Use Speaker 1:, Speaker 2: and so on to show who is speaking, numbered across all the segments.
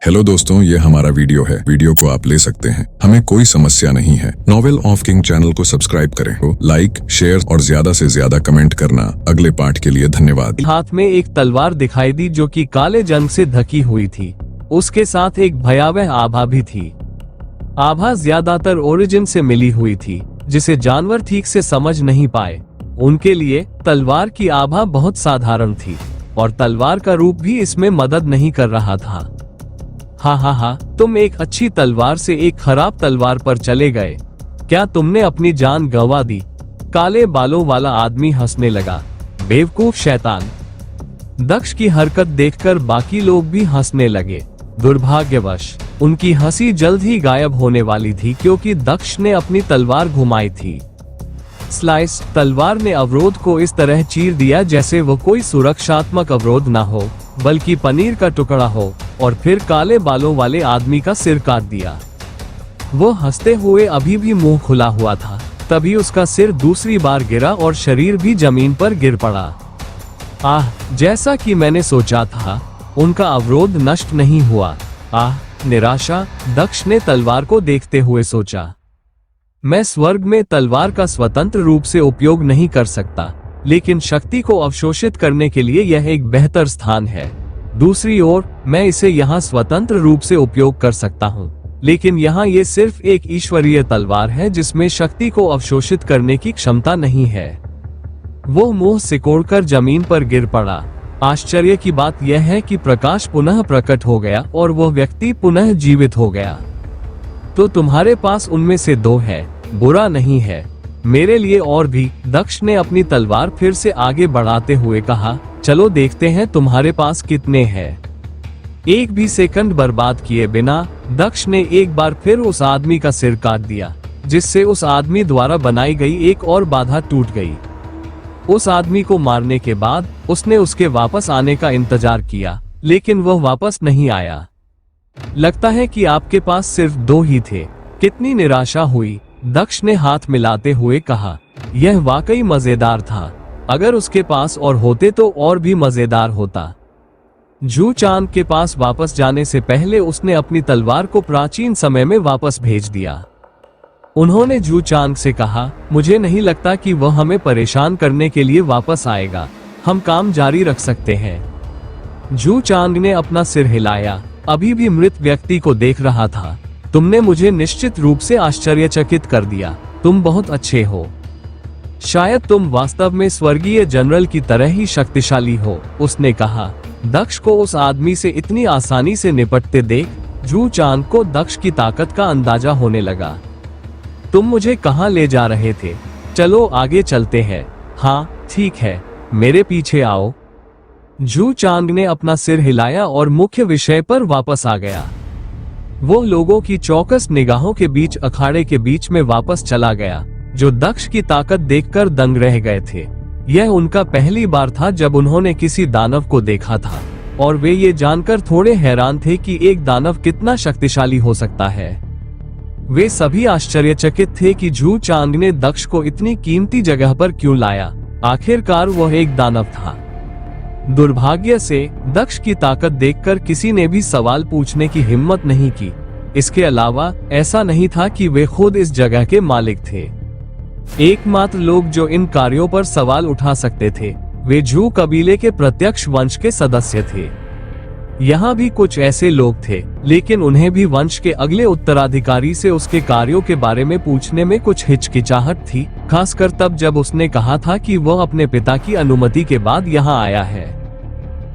Speaker 1: Hello दोस्तों, ये हमारा वीडियो है। वीडियो को आप ले सकते हैं, हमें कोई समस्या नहीं है। नॉवेल ऑफ किंग चैनल को सब्सक्राइब करें, लाइक, शेयर और ज्यादा से ज्यादा कमेंट करना। अगले पार्ट के लिए धन्यवाद।
Speaker 2: हाथ में एक तलवार दिखाई दी जो कि काले जंग से ढकी हुई थी। उसके साथ एक भयावह आभा भी थी। आभा ज्यादातर ओरिजिन से मिली हुई थी, जिसे जानवर ठीक से समझ नहीं पाए। उनके लिए तलवार की आभा बहुत साधारण थी और तलवार का रूप भी इसमें मदद नहीं कर रहा था। हा, तुम एक अच्छी तलवार से एक खराब तलवार पर चले गए। क्या तुमने अपनी जान गंवा दी? काले बालों वाला आदमी हंसने लगा। बेवकूफ शैतान। दक्ष की हरकत देखकर बाकी लोग भी हंसने लगे। दुर्भाग्यवश उनकी हंसी जल्द ही गायब होने वाली थी, क्योंकि दक्ष ने अपनी तलवार घुमाई थी। स्लाइस तलवार ने अवरोध को इस तरह चीर दिया जैसे वो कोई सुरक्षात्मक अवरोध न हो, बल्कि पनीर का टुकड़ा हो, और फिर काले बालों वाले आदमी का सिर काट दिया। वो हंसते हुए अभी भी मुंह खुला हुआ था, तभी उसका सिर दूसरी बार गिरा और शरीर भी जमीन पर गिर पड़ा। आह, जैसा कि मैंने सोचा था, उनका अवरोध नष्ट नहीं हुआ। आह, निराशा, दक्ष ने तलवार को देखते हुए सोचा। मैं स्वर्ग में तलवार का स्वतंत्र रूप से उपयोग नहीं कर सकता, लेकिन शक्ति को अवशोषित करने के लिए यह एक बेहतर स्थान है। दूसरी ओर, मैं इसे यहाँ स्वतंत्र रूप से उपयोग कर सकता हूँ, लेकिन यहाँ ये सिर्फ एक ईश्वरीय तलवार है जिसमें शक्ति को अवशोषित करने की क्षमता नहीं है। वो मुंह सिकोड़कर जमीन पर गिर पड़ा। आश्चर्य की बात यह है कि प्रकाश पुनः प्रकट हो गया और वह व्यक्ति पुनः जीवित हो गया। तो तुम्हारे पास उनमें से दो है, बुरा नहीं है मेरे लिए और भी। दक्ष ने अपनी तलवार फिर से आगे बढ़ाते हुए कहा, चलो देखते हैं तुम्हारे पास कितने हैं। एक भी सेकंड बर्बाद किए बिना दक्ष ने एक बार फिर उस आदमी का सिर काट दिया, जिससे उस आदमी द्वारा बनाई गई एक और बाधा टूट गई। उस आदमी को मारने के बाद उसने उसके वापस आने का इंतजार किया, लेकिन वह वापस नहीं आया। लगता है कि आपके पास सिर्फ दो ही थे। कितनी निराशा हुई, दक्ष ने हाथ मिलाते हुए कहा। यह वाकई मजेदार था। अगर उसके पास और होते तो और भी मजेदार होता। जू चांद के पास वापस जाने से पहले उसने अपनी तलवार को प्राचीन समय में वापस भेज दिया। उन्होंने जू चांद से कहा, मुझे नहीं लगता कि वह हमें परेशान करने के लिए वापस आएगा। हम काम जारी रख सकते हैं। जू चांद ने अपना सिर हिलाया, अभी भी मृत व्यक्ति को देख रहा था। तुमने मुझे निश्चित रूप से आश्चर्यचकित कर दिया। तुम बहुत अच्छे हो। शायद तुम वास्तव में स्वर्गीय जनरल की तरह ही शक्तिशाली हो, उसने कहा। दक्ष को उस आदमी से इतनी आसानी से निपटते देख जू चांद को दक्ष की ताकत का अंदाजा होने लगा। तुम मुझे कहाँ ले जा रहे थे? चलो आगे चलते हैं। हाँ ठीक है, मेरे पीछे आओ। जू चांद ने अपना सिर हिलाया और मुख्य विषय पर वापस आ गया। वो लोगों की चौकस निगाहों के बीच अखाड़े के बीच में वापस चला गया, जो दक्ष की ताकत देखकर दंग रह गए थे। यह उनका पहली बार था जब उन्होंने किसी दानव को देखा था, और वे ये जानकर थोड़े हैरान थे कि एक दानव कितना शक्तिशाली हो सकता है। वे सभी आश्चर्यचकित थे कि जू चांद ने दक्ष को इतनी कीमती जगह पर क्यों लाया। आखिरकार वह एक दानव था। दुर्भाग्य से दक्ष की ताकत देखकर किसी ने भी सवाल पूछने की हिम्मत नहीं की। इसके अलावा ऐसा नहीं था कि वे खुद इस जगह के मालिक थे। एकमात्र लोग जो इन कार्यों पर सवाल उठा सकते थे, वे जू कबीले के प्रत्यक्ष वंश के सदस्य थे। यहाँ भी कुछ ऐसे लोग थे, लेकिन उन्हें भी वंश के अगले उत्तराधिकारी से उसके कार्यों के बारे में पूछने में कुछ हिचकिचाहट थी, खासकर तब जब उसने कहा था कि वह अपने पिता की अनुमति के बाद यहाँ आया है।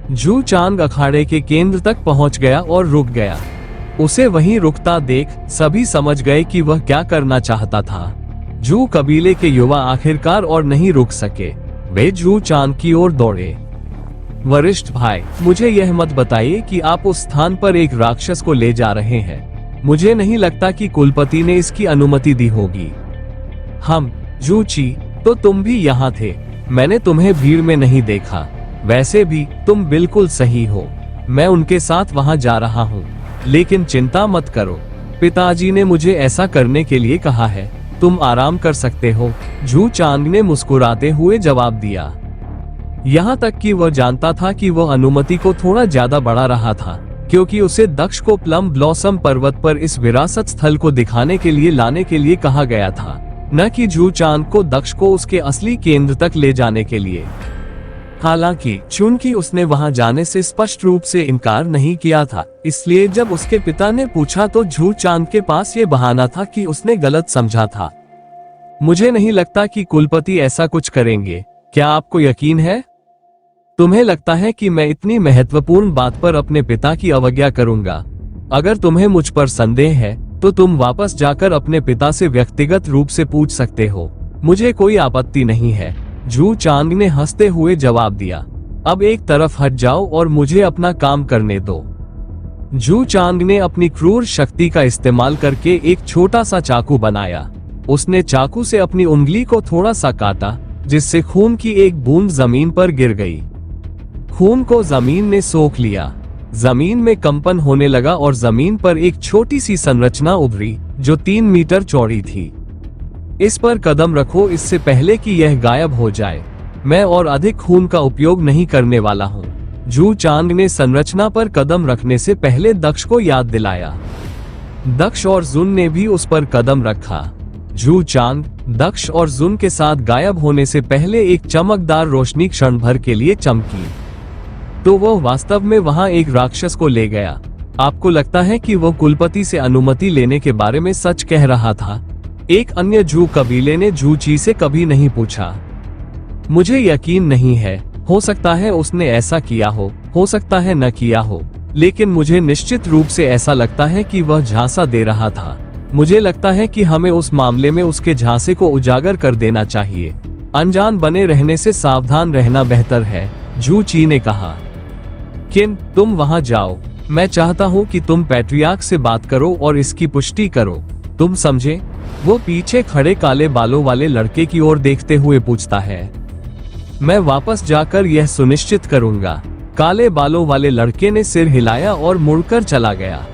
Speaker 2: जू चांद अखाड़े के केंद्र तक पहुँच गया और रुक गया। उसे वहीं रुकता देख सभी समझ गए कि वह क्या करना चाहता था। जू कबीले के युवा आखिरकार और नहीं रुक सके। वे जू चांद की ओर दौड़े। वरिष्ठ भाई, मुझे यह मत बताइए कि आप उस स्थान पर एक राक्षस को ले जा रहे हैं। मुझे नहीं लगता कि कुलपति ने इसकी अनुमति दी होगी। हम जूची, तो तुम भी यहाँ थे। मैंने तुम्हें भीड़ में नहीं देखा। वैसे भी तुम बिल्कुल सही हो। मैं उनके साथ वहाँ जा रहा हूँ, लेकिन चिंता मत करो। पिताजी ने मुझे ऐसा करने के लिए कहा है। तुम आराम कर सकते हो, जू चांद ने मुस्कुराते हुए जवाब दिया। यहाँ तक कि वह जानता था कि वह अनुमति को थोड़ा ज्यादा बढ़ा रहा था, क्योंकि उसे दक्ष को प्लम ब्लॉसम पर्वत पर इस विरासत स्थल को दिखाने के लिए लाने के लिए कहा गया था, न कि जू चांग को दक्ष को उसके असली केंद्र तक ले जाने के लिए। हालांकि चूंकि उसने वहां जाने से स्पष्ट रूप से इनकार नहीं किया था, इसलिए जब उसके पिता ने पूछा तो जू चांग के पास ये बहाना था कि उसने गलत समझा था। मुझे नहीं लगता कि कुलपति ऐसा कुछ करेंगे। क्या आपको यकीन है? तुम्हें लगता है कि मैं इतनी महत्वपूर्ण बात पर अपने पिता की अवज्ञा करूंगा? अगर तुम्हें मुझ पर संदेह है तो तुम वापस जाकर अपने पिता से व्यक्तिगत रूप से पूछ सकते हो। मुझे कोई आपत्ति नहीं है, जू चांग ने हंसते हुए जवाब दिया। अब एक तरफ हट जाओ और मुझे अपना काम करने दो। जू चांग ने अपनी क्रूर शक्ति का इस्तेमाल करके एक छोटा सा चाकू बनाया। उसने चाकू से अपनी उंगली को थोड़ा सा काटा, जिससे खून की एक बूंद जमीन पर गिर गई। खून को जमीन ने सोख लिया। जमीन में कंपन होने लगा और जमीन पर एक छोटी सी संरचना उभरी जो 3 मीटर चौड़ी थी। इस पर कदम रखो इससे पहले कि यह गायब हो जाए। मैं और अधिक खून का उपयोग नहीं करने वाला हूँ। जू चांग ने संरचना पर कदम रखने से पहले दक्ष को याद दिलाया। दक्ष और जुन ने भी उस पर कदम रखा। जू चांग दक्ष और जुन के साथ गायब होने से पहले एक चमकदार रोशनी क्षण भर के लिए चमकी, तो वह वास्तव में वहां एक राक्षस को ले गया। आपको लगता है कि वह कुलपति से अनुमति लेने के बारे में सच कह रहा था? एक अन्य जू कबीले ने जू ची से कभी नहीं पूछा। मुझे यकीन नहीं है। हो सकता है उसने ऐसा किया हो सकता है न किया हो, लेकिन मुझे निश्चित रूप से ऐसा लगता है कि वह झांसा दे रहा था। मुझे लगता है कि हमें उस मामले में उसके झांसे को उजागर कर देना चाहिए। अनजान बने रहने से सावधान रहना बेहतर है, जू ची ने कहा। किन, तुम वहां जाओ। मैं चाहता हूं कि तुम पैट्रियार्क से बात करो और इसकी पुष्टि करो। तुम समझे? वो पीछे खड़े काले बालों वाले लड़के की ओर देखते हुए पूछता है। मैं वापस जाकर यह सुनिश्चित करूंगा। काले बालों वाले लड़के ने सिर हिलाया और मुड़कर चला गया।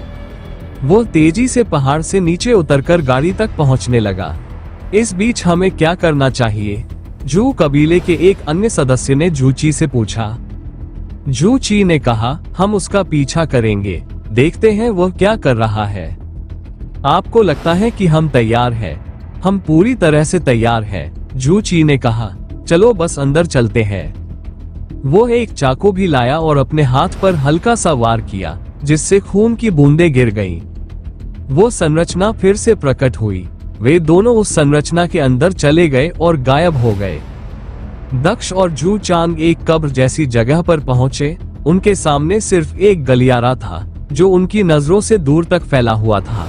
Speaker 2: वो तेजी से पहाड़ से नीचे उतरकर गाड़ी तक पहुंचने लगा। इस बीच हमें क्या करना चाहिए? जू कबीले के एक अन्य सदस्य ने जू ची से पूछा। जू ची ने कहा, हम उसका पीछा करेंगे, देखते हैं वह क्या कर रहा है। आपको लगता है कि हम तैयार हैं? हम पूरी तरह से तैयार हैं, जू ची ने कहा। चलो बस अंदर चलते हैं। वो एक चाकू भी लाया और अपने हाथ पर हल्का सा वार किया, जिससे खून की बूंदें गिर गईं। वो संरचना फिर से प्रकट हुई। वे दोनों उस संरचना के अंदर चले गए और गायब हो गए। दक्ष और जू चांग एक कब्र जैसी जगह पर पहुंचे। उनके सामने सिर्फ एक गलियारा था जो उनकी नजरों से दूर तक फैला हुआ था।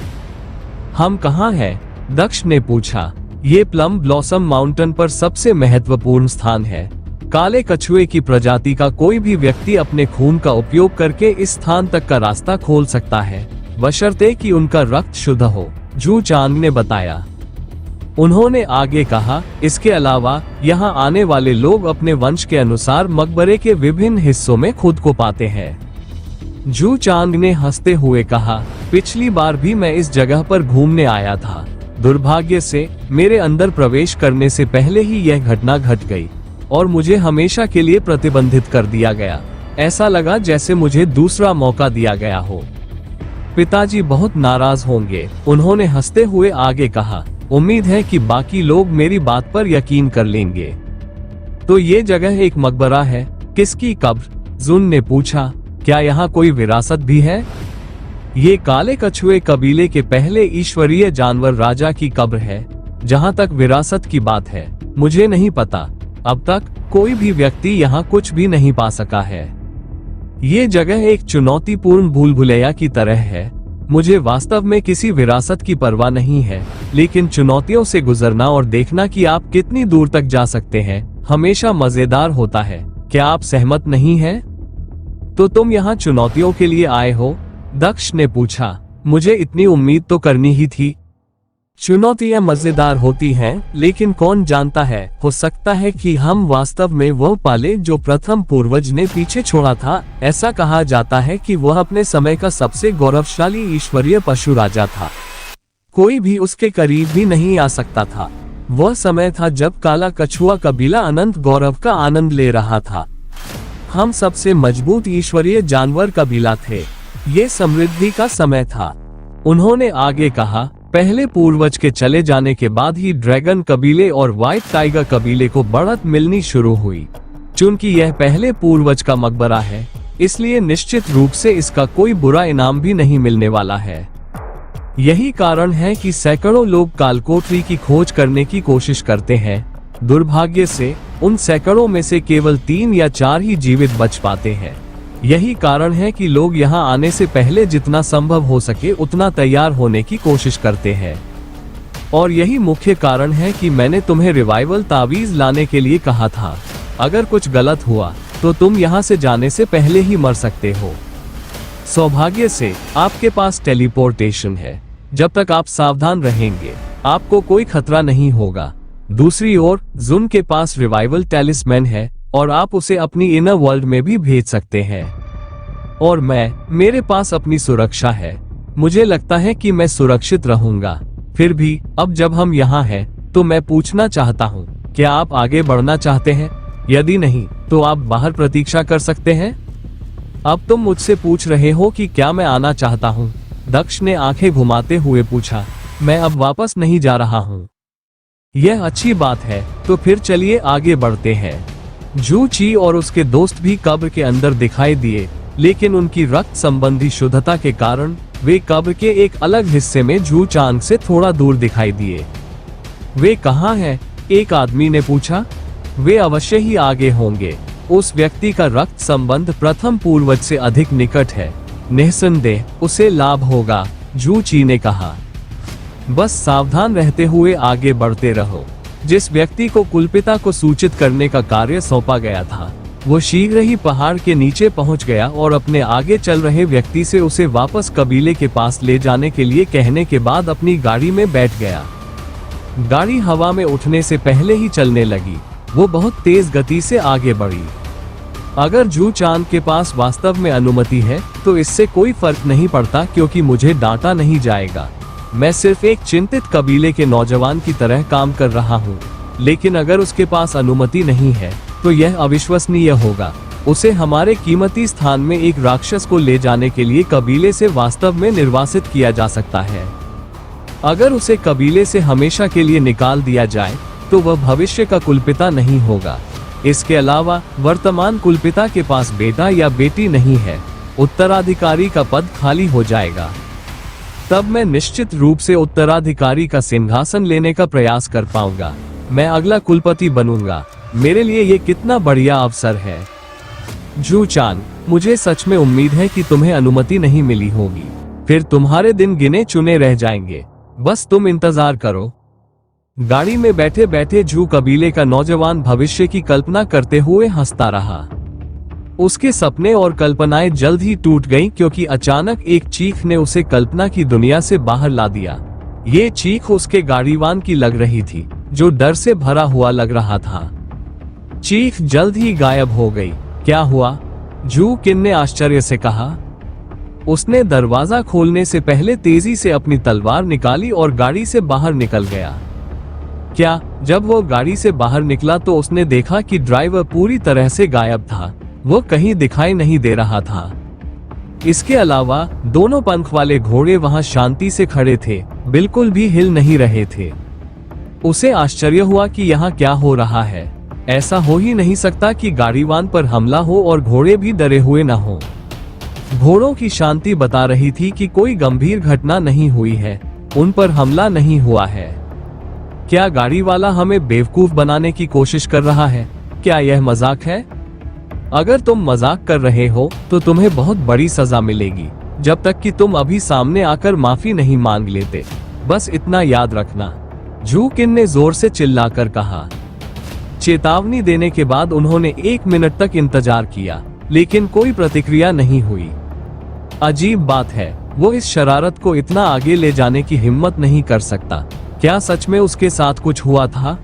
Speaker 2: हम कहाँ हैं? दक्ष ने पूछा। ये प्लम ब्लॉसम माउंटेन पर सबसे महत्वपूर्ण स्थान है। काले कछुए की प्रजाति का कोई भी व्यक्ति अपने खून का उपयोग करके इस स्थान तक का रास्ता खोल सकता है, बशर्ते कि उनका रक्त शुद्ध हो, जू चांग ने बताया। उन्होंने आगे कहा, इसके अलावा यहाँ आने वाले लोग अपने वंश के अनुसार मकबरे के विभिन्न हिस्सों में खुद को पाते हैं। जू चांग ने हंसते हुए कहा, पिछली बार भी मैं इस जगह पर घूमने आया था। दुर्भाग्य से मेरे अंदर प्रवेश करने से पहले ही यह घटना घट गई और मुझे हमेशा के लिए प्रतिबंधित कर दिया गया। ऐसा लगा जैसे मुझे दूसरा मौका दिया गया हो। पिताजी बहुत नाराज होंगे, उन्होंने हंसते हुए आगे कहा। उम्मीद है कि बाकी लोग मेरी बात पर यकीन कर लेंगे। तो ये जगह एक मकबरा है? किसकी कब्र? जुन ने पूछा। क्या यहाँ कोई विरासत भी है? ये काले कछुए कबीले के पहले ईश्वरीय जानवर राजा की कब्र है। जहाँ तक विरासत की बात है, मुझे नहीं पता। अब तक कोई भी व्यक्ति यहाँ कुछ भी नहीं पा सका है। ये जगह एक चुनौतीपूर्ण भूल भुलैया की तरह है। मुझे वास्तव में किसी विरासत की परवाह नहीं है, लेकिन चुनौतियों से गुजरना और देखना कि आप कितनी दूर तक जा सकते हैं हमेशा मजेदार होता है। क्या आप सहमत नहीं हैं? तो तुम यहाँ चुनौतियों के लिए आए हो? दक्ष ने पूछा। मुझे इतनी उम्मीद तो करनी ही थी। चुनौतियां मजेदार होती हैं, लेकिन कौन जानता है, हो सकता है कि हम वास्तव में वह पाले जो प्रथम पूर्वज ने पीछे छोड़ा था। ऐसा कहा जाता है कि वह अपने समय का सबसे गौरवशाली ईश्वरीय पशु राजा था। कोई भी उसके करीब भी नहीं आ सकता था। वह समय था जब काला कछुआ कबीला अनंत गौरव का आनंद ले रहा था। हम सबसे मजबूत ईश्वरीय जानवर कबीला थे। ये समृद्धि का समय था। उन्होंने आगे कहा, पहले पूर्वज के चले जाने के बाद ही ड्रैगन कबीले और व्हाइट टाइगर कबीले को बढ़त मिलनी शुरू हुई। चूंकि यह पहले पूर्वज का मकबरा है, इसलिए निश्चित रूप से इसका कोई बुरा इनाम भी नहीं मिलने वाला है। यही कारण है कि सैकड़ों लोग कालकोठरी की खोज करने की कोशिश करते हैं। दुर्भाग्य से उन सैकड़ों में से केवल 3 या 4 ही जीवित बच पाते हैं। यही कारण है कि लोग यहाँ आने से पहले जितना संभव हो सके उतना तैयार होने की कोशिश करते हैं। और यही मुख्य कारण है कि मैंने तुम्हें रिवाइवल तावीज लाने के लिए कहा था। अगर कुछ गलत हुआ तो तुम यहाँ से जाने से पहले ही मर सकते हो। सौभाग्य से आपके पास टेलीपोर्टेशन है। जब तक आप सावधान रहेंगे, आपको कोई खतरा नहीं होगा। दूसरी ओर जुन के पास रिवाइवल टैलिस्मैन है और आप उसे अपनी इनर वर्ल्ड में भी भेज सकते हैं। और मेरे पास अपनी सुरक्षा है। मुझे लगता है कि मैं सुरक्षित रहूंगा। फिर भी अब जब हम यहाँ हैं, तो मैं पूछना चाहता हूँ, क्या आप आगे बढ़ना चाहते हैं? यदि नहीं, तो आप बाहर प्रतीक्षा कर सकते हैं। अब तुम मुझसे पूछ रहे हो कि क्या मैं आना चाहता हूँ? दक्ष ने आंखें घुमाते हुए पूछा। मैं अब वापस नहीं जा रहा हूँ। यह अच्छी बात है, तो फिर चलिए आगे बढ़ते हैं। जू ची और उसके दोस्त भी कब्र के अंदर दिखाई दिए, लेकिन उनकी रक्त संबंधी शुद्धता के कारण वे कब्र के एक अलग हिस्से में जू चांग से थोड़ा दूर दिखाई दिए। वे कहाँ हैं? एक आदमी ने पूछा। वे अवश्य ही आगे होंगे। उस व्यक्ति का रक्त संबंध प्रथम पूर्वज से अधिक निकट है। निस्संदेह उसे लाभ होगा, जू ची ने कहा। बस सावधान रहते हुए आगे बढ़ते रहो। जिस व्यक्ति को कुलपिता को सूचित करने का कार्य सौंपा गया था, वो शीघ्र ही पहाड़ के नीचे पहुंच गया और अपने आगे चल रहे व्यक्ति से उसे वापस कबीले के पास ले जाने के लिए कहने के बाद अपनी गाड़ी में बैठ गया। गाड़ी हवा में उठने से पहले ही चलने लगी। वो बहुत तेज गति से आगे बढ़ी। अगर जू चांद के पास वास्तव में अनुमति है तो इससे कोई फर्क नहीं पड़ता, क्योंकि मुझे डांटा नहीं जाएगा। मैं सिर्फ एक चिंतित कबीले के नौजवान की तरह काम कर रहा हूँ। लेकिन अगर उसके पास अनुमति नहीं है तो यह अविश्वसनीय होगा। उसे हमारे कीमती स्थान में एक राक्षस को ले जाने के लिए कबीले से वास्तव में निर्वासित किया जा सकता है। अगर उसे कबीले से हमेशा के लिए निकाल दिया जाए तो वह भविष्य का कुलपिता नहीं होगा। इसके अलावा वर्तमान कुलपिता के पास बेटा या बेटी नहीं है। उत्तराधिकारी का पद खाली हो जाएगा। तब मैं निश्चित रूप से उत्तराधिकारी का सिंहासन लेने का प्रयास कर पाऊंगा। मैं अगला कुलपति बनूंगा। मेरे लिए ये कितना बढ़िया अवसर है। जू चान, मुझे सच में उम्मीद है कि तुम्हें अनुमति नहीं मिली होगी। फिर तुम्हारे दिन गिने चुने रह जाएंगे। बस तुम इंतजार करो। गाड़ी में बैठे बैठे जू कबीले का नौजवान भविष्य की कल्पना करते हुए हंसता रहा। उसके सपने और कल्पनाएं जल्द ही टूट गईं, क्योंकि अचानक एक चीख ने उसे कल्पना की दुनिया से बाहर ला दिया। ये चीख उसके गाड़ीवान की लग रही थी, जो डर से भरा हुआ लग रहा था। चीख जल्द ही गायब हो गई। क्या हुआ? जू किन ने आश्चर्य से कहा। उसने दरवाजा खोलने से पहले तेजी से अपनी तलवार निकाली और गाड़ी से बाहर निकल गया। क्या? जब वो गाड़ी से बाहर निकला तो उसने देखा कि ड्राइवर पूरी तरह से गायब था। वो कहीं दिखाई नहीं दे रहा था। इसके अलावा दोनों पंख वाले घोड़े वहां शांति से खड़े थे, बिल्कुल भी हिल नहीं रहे थे। उसे आश्चर्य हुआ कि यहाँ क्या हो रहा है। ऐसा हो ही नहीं सकता कि गाड़ीवान पर हमला हो और घोड़े भी डरे हुए न हो। घोड़ों की शांति बता रही थी कि कोई गंभीर घटना नहीं हुई है, उन पर हमला नहीं हुआ है। क्या गाड़ी वाला हमें बेवकूफ बनाने की कोशिश कर रहा है? क्या यह मजाक है? अगर तुम मजाक कर रहे हो तो तुम्हें बहुत बड़ी सजा मिलेगी, जब तक कि तुम अभी सामने आकर माफी नहीं मांग लेते। बस इतना याद रखना, जू किन ने जोर से चिल्लाकर कहा। चेतावनी देने के बाद उन्होंने 1 मिनट तक इंतजार किया, लेकिन कोई प्रतिक्रिया नहीं हुई। अजीब बात है, वो इस शरारत को इतना आगे ले जाने की हिम्मत नहीं कर सकता। क्या सच में उसके साथ कुछ हुआ था?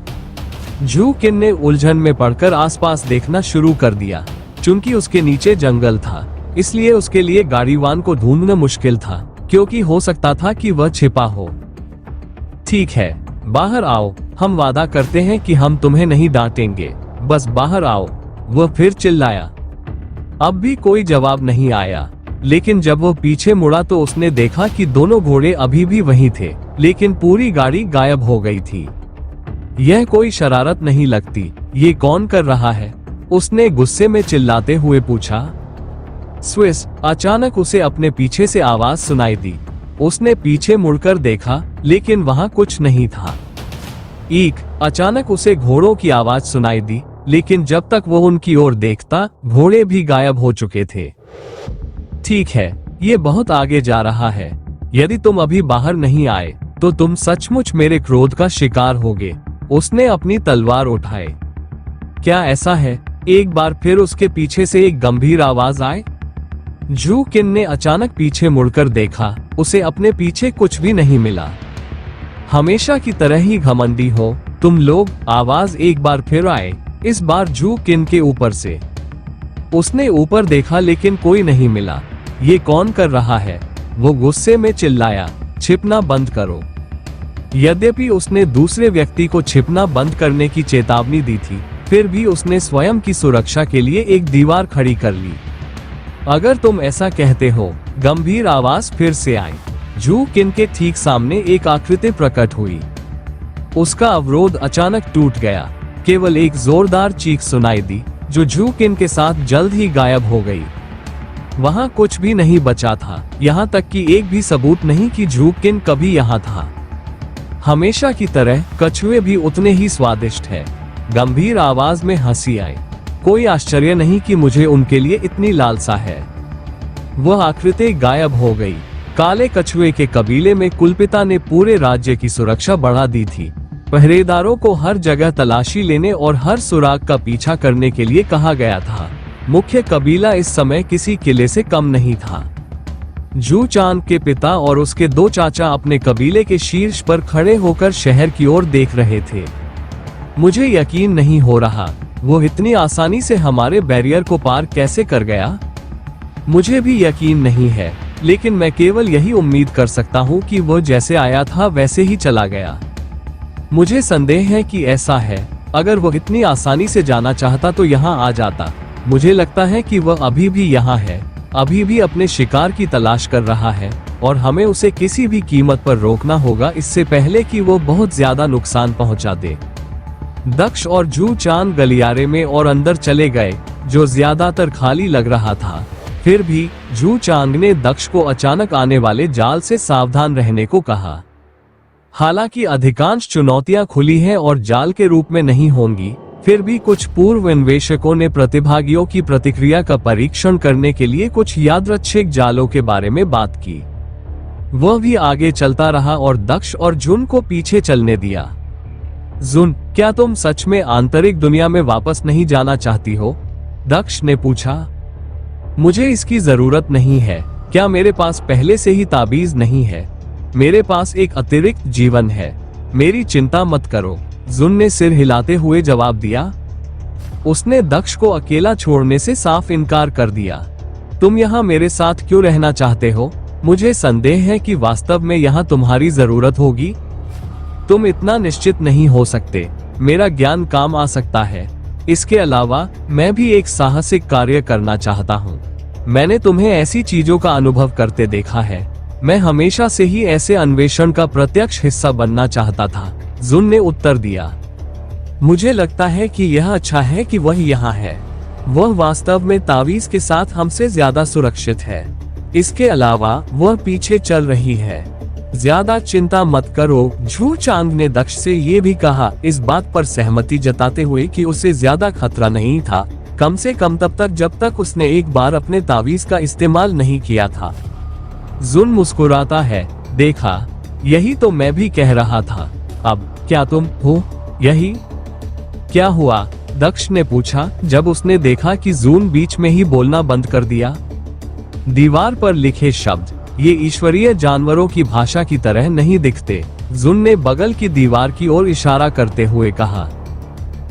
Speaker 2: जू किन ने उलझन में पड़कर आसपास देखना शुरू कर दिया। चूंकि उसके नीचे जंगल था, इसलिए उसके लिए गाड़ीवान को ढूंढना मुश्किल था, क्योंकि हो सकता था कि वह छिपा हो। ठीक है, बाहर आओ। हम वादा करते हैं कि हम तुम्हें नहीं डांटेंगे। बस बाहर आओ, वह फिर चिल्लाया। अब भी कोई जवाब नहीं आया, लेकिन जब वो पीछे मुड़ा तो उसने देखा कि दोनों घोड़े अभी भी वहीं थे, लेकिन पूरी गाड़ी गायब हो गई थी। यह कोई शरारत नहीं लगती, ये कौन कर रहा है? उसने गुस्से में चिल्लाते हुए पूछा। स्विस, अचानक उसे अपने पीछे से आवाज सुनाई दी। उसने पीछे मुड़कर देखा, लेकिन वहां कुछ नहीं था। ईक, अचानक उसे घोड़ों की आवाज सुनाई दी, लेकिन जब तक वो उनकी ओर देखता, घोड़े भी गायब हो चुके थे। ठीक है, ये बहुत आगे जा रहा है। यदि तुम अभी बाहर नहीं आए, तो तुम सचमुच मेरे क्रोध का शिकार होगे। उसने अपनी तलवार उठाई। क्या ऐसा है? एक बार फिर उसके पीछे से एक गंभीर आवाज आई। जू किन ने अचानक पीछे मुड़कर देखा, उसे अपने पीछे कुछ भी नहीं मिला। हमेशा की तरह ही घमंडी हो तुम लोग, आवाज एक बार फिर आए, इस बार जू किन के ऊपर से। उसने ऊपर देखा लेकिन कोई नहीं मिला। ये कौन कर रहा है? वो गुस्से में चिल्लाया, छिपना बंद करो। यद्यपि उसने दूसरे व्यक्ति को छिपना बंद करने की चेतावनी दी थी, फिर भी उसने स्वयं की सुरक्षा के लिए एक दीवार खड़ी कर ली। अगर तुम ऐसा कहते हो, गंभीर आवाज फिर से आई। जू किन के ठीक सामने एक आकृति प्रकट हुई। उसका अवरोध अचानक टूट गया। केवल एक जोरदार चीख सुनाई दी, जो जू किन के साथ जल्द ही गायब हो गई। वहां कुछ भी नहीं बचा था, यहाँ तक कि एक भी सबूत नहीं कि जू किन कभी यहाँ था। हमेशा की तरह कछुए भी उतने ही स्वादिष्ट है। गंभीर आवाज में हंसी आई। कोई आश्चर्य नहीं कि मुझे उनके लिए इतनी लालसा है। वह आकृति गायब हो गई। काले कछुए के कबीले में कुलपिता ने पूरे राज्य की सुरक्षा बढ़ा दी थी। पहरेदारों को हर जगह तलाशी लेने और हर सुराग का पीछा करने के लिए कहा गया था। मुख्य कबीला इस समय किसी किले से कम नहीं था। जू चांद के पिता और उसके दो चाचा अपने कबीले के शीर्ष पर खड़े होकर शहर की ओर देख रहे थे। मुझे यकीन नहीं हो रहा, वो इतनी आसानी से हमारे बैरियर को पार कैसे कर गया? मुझे भी यकीन नहीं है, लेकिन मैं केवल यही उम्मीद कर सकता हूँ कि वो जैसे आया था वैसे ही चला गया। मुझे संदेह है कि ऐसा है। अगर वो इतनी आसानी से जाना चाहता तो यहाँ आ जाता। मुझे लगता है कि वह अभी भी यहाँ है, अभी भी अपने शिकार की तलाश कर रहा है, और हमें उसे किसी भी कीमत पर रोकना होगा, इससे पहले कि वो बहुत ज्यादा नुकसान पहुंचा दे। दक्ष और जू चांद गलियारे में और अंदर चले गए, जो ज्यादातर खाली लग रहा था। फिर भी जू चांद ने दक्ष को अचानक आने वाले जाल से सावधान रहने को कहा। हालांकि अधिकांश चुनौतियां खुली हैं और जाल के रूप में नहीं होंगी, फिर भी कुछ पूर्व अन्वेषकों ने प्रतिभागियों की प्रतिक्रिया का परीक्षण करने के लिए कुछ यादृच्छिक जालों के बारे में बात की। वह भी आगे चलता रहा और दक्ष और जुन को पीछे चलने दिया। जुन, क्या तुम सच में आंतरिक दुनिया में वापस नहीं जाना चाहती हो? दक्ष ने पूछा। मुझे इसकी जरूरत नहीं है। क्या मेरे पास पहले से ही ताबीज नहीं है? मेरे पास एक अतिरिक्त जीवन है। मेरी चिंता मत करो, जुन ने सिर हिलाते हुए जवाब दिया। उसने दक्ष को अकेला छोड़ने से साफ इनकार कर दिया। तुम यहाँ मेरे साथ क्यों रहना चाहते हो? मुझे संदेह है कि वास्तव में यहाँ तुम्हारी जरूरत होगी। तुम इतना निश्चित नहीं हो सकते। मेरा ज्ञान काम आ सकता है। इसके अलावा मैं भी एक साहसिक कार्य करना चाहता हूँ। मैंने तुम्हें ऐसी चीजों का अनुभव करते देखा है। मैं हमेशा से ही ऐसे अन्वेषण का प्रत्यक्ष हिस्सा बनना चाहता था, जुन ने उत्तर दिया। मुझे लगता है कि यह अच्छा है कि वह यहाँ है। वह वास्तव में तावीज के साथ हमसे ज्यादा सुरक्षित है। इसके अलावा वह पीछे चल रही है। ज्यादा चिंता मत करो, जू चांद ने दक्ष से ये भी कहा, इस बात पर सहमति जताते हुए कि उसे ज्यादा खतरा नहीं था, कम से कम तब तक जब तक उसने एक बार अपने तावीज का इस्तेमाल नहीं किया था। जुन मुस्कुराता है, देखा, यही तो मैं भी कह रहा था। अब क्या तुम हो यही? क्या हुआ? दक्ष ने पूछा जब उसने देखा कि जून बीच में ही बोलना बंद कर दिया। दीवार पर लिखे शब्द ये ईश्वरीय जानवरों की भाषा की तरह नहीं दिखते, जुन ने बगल की दीवार की ओर इशारा करते हुए कहा।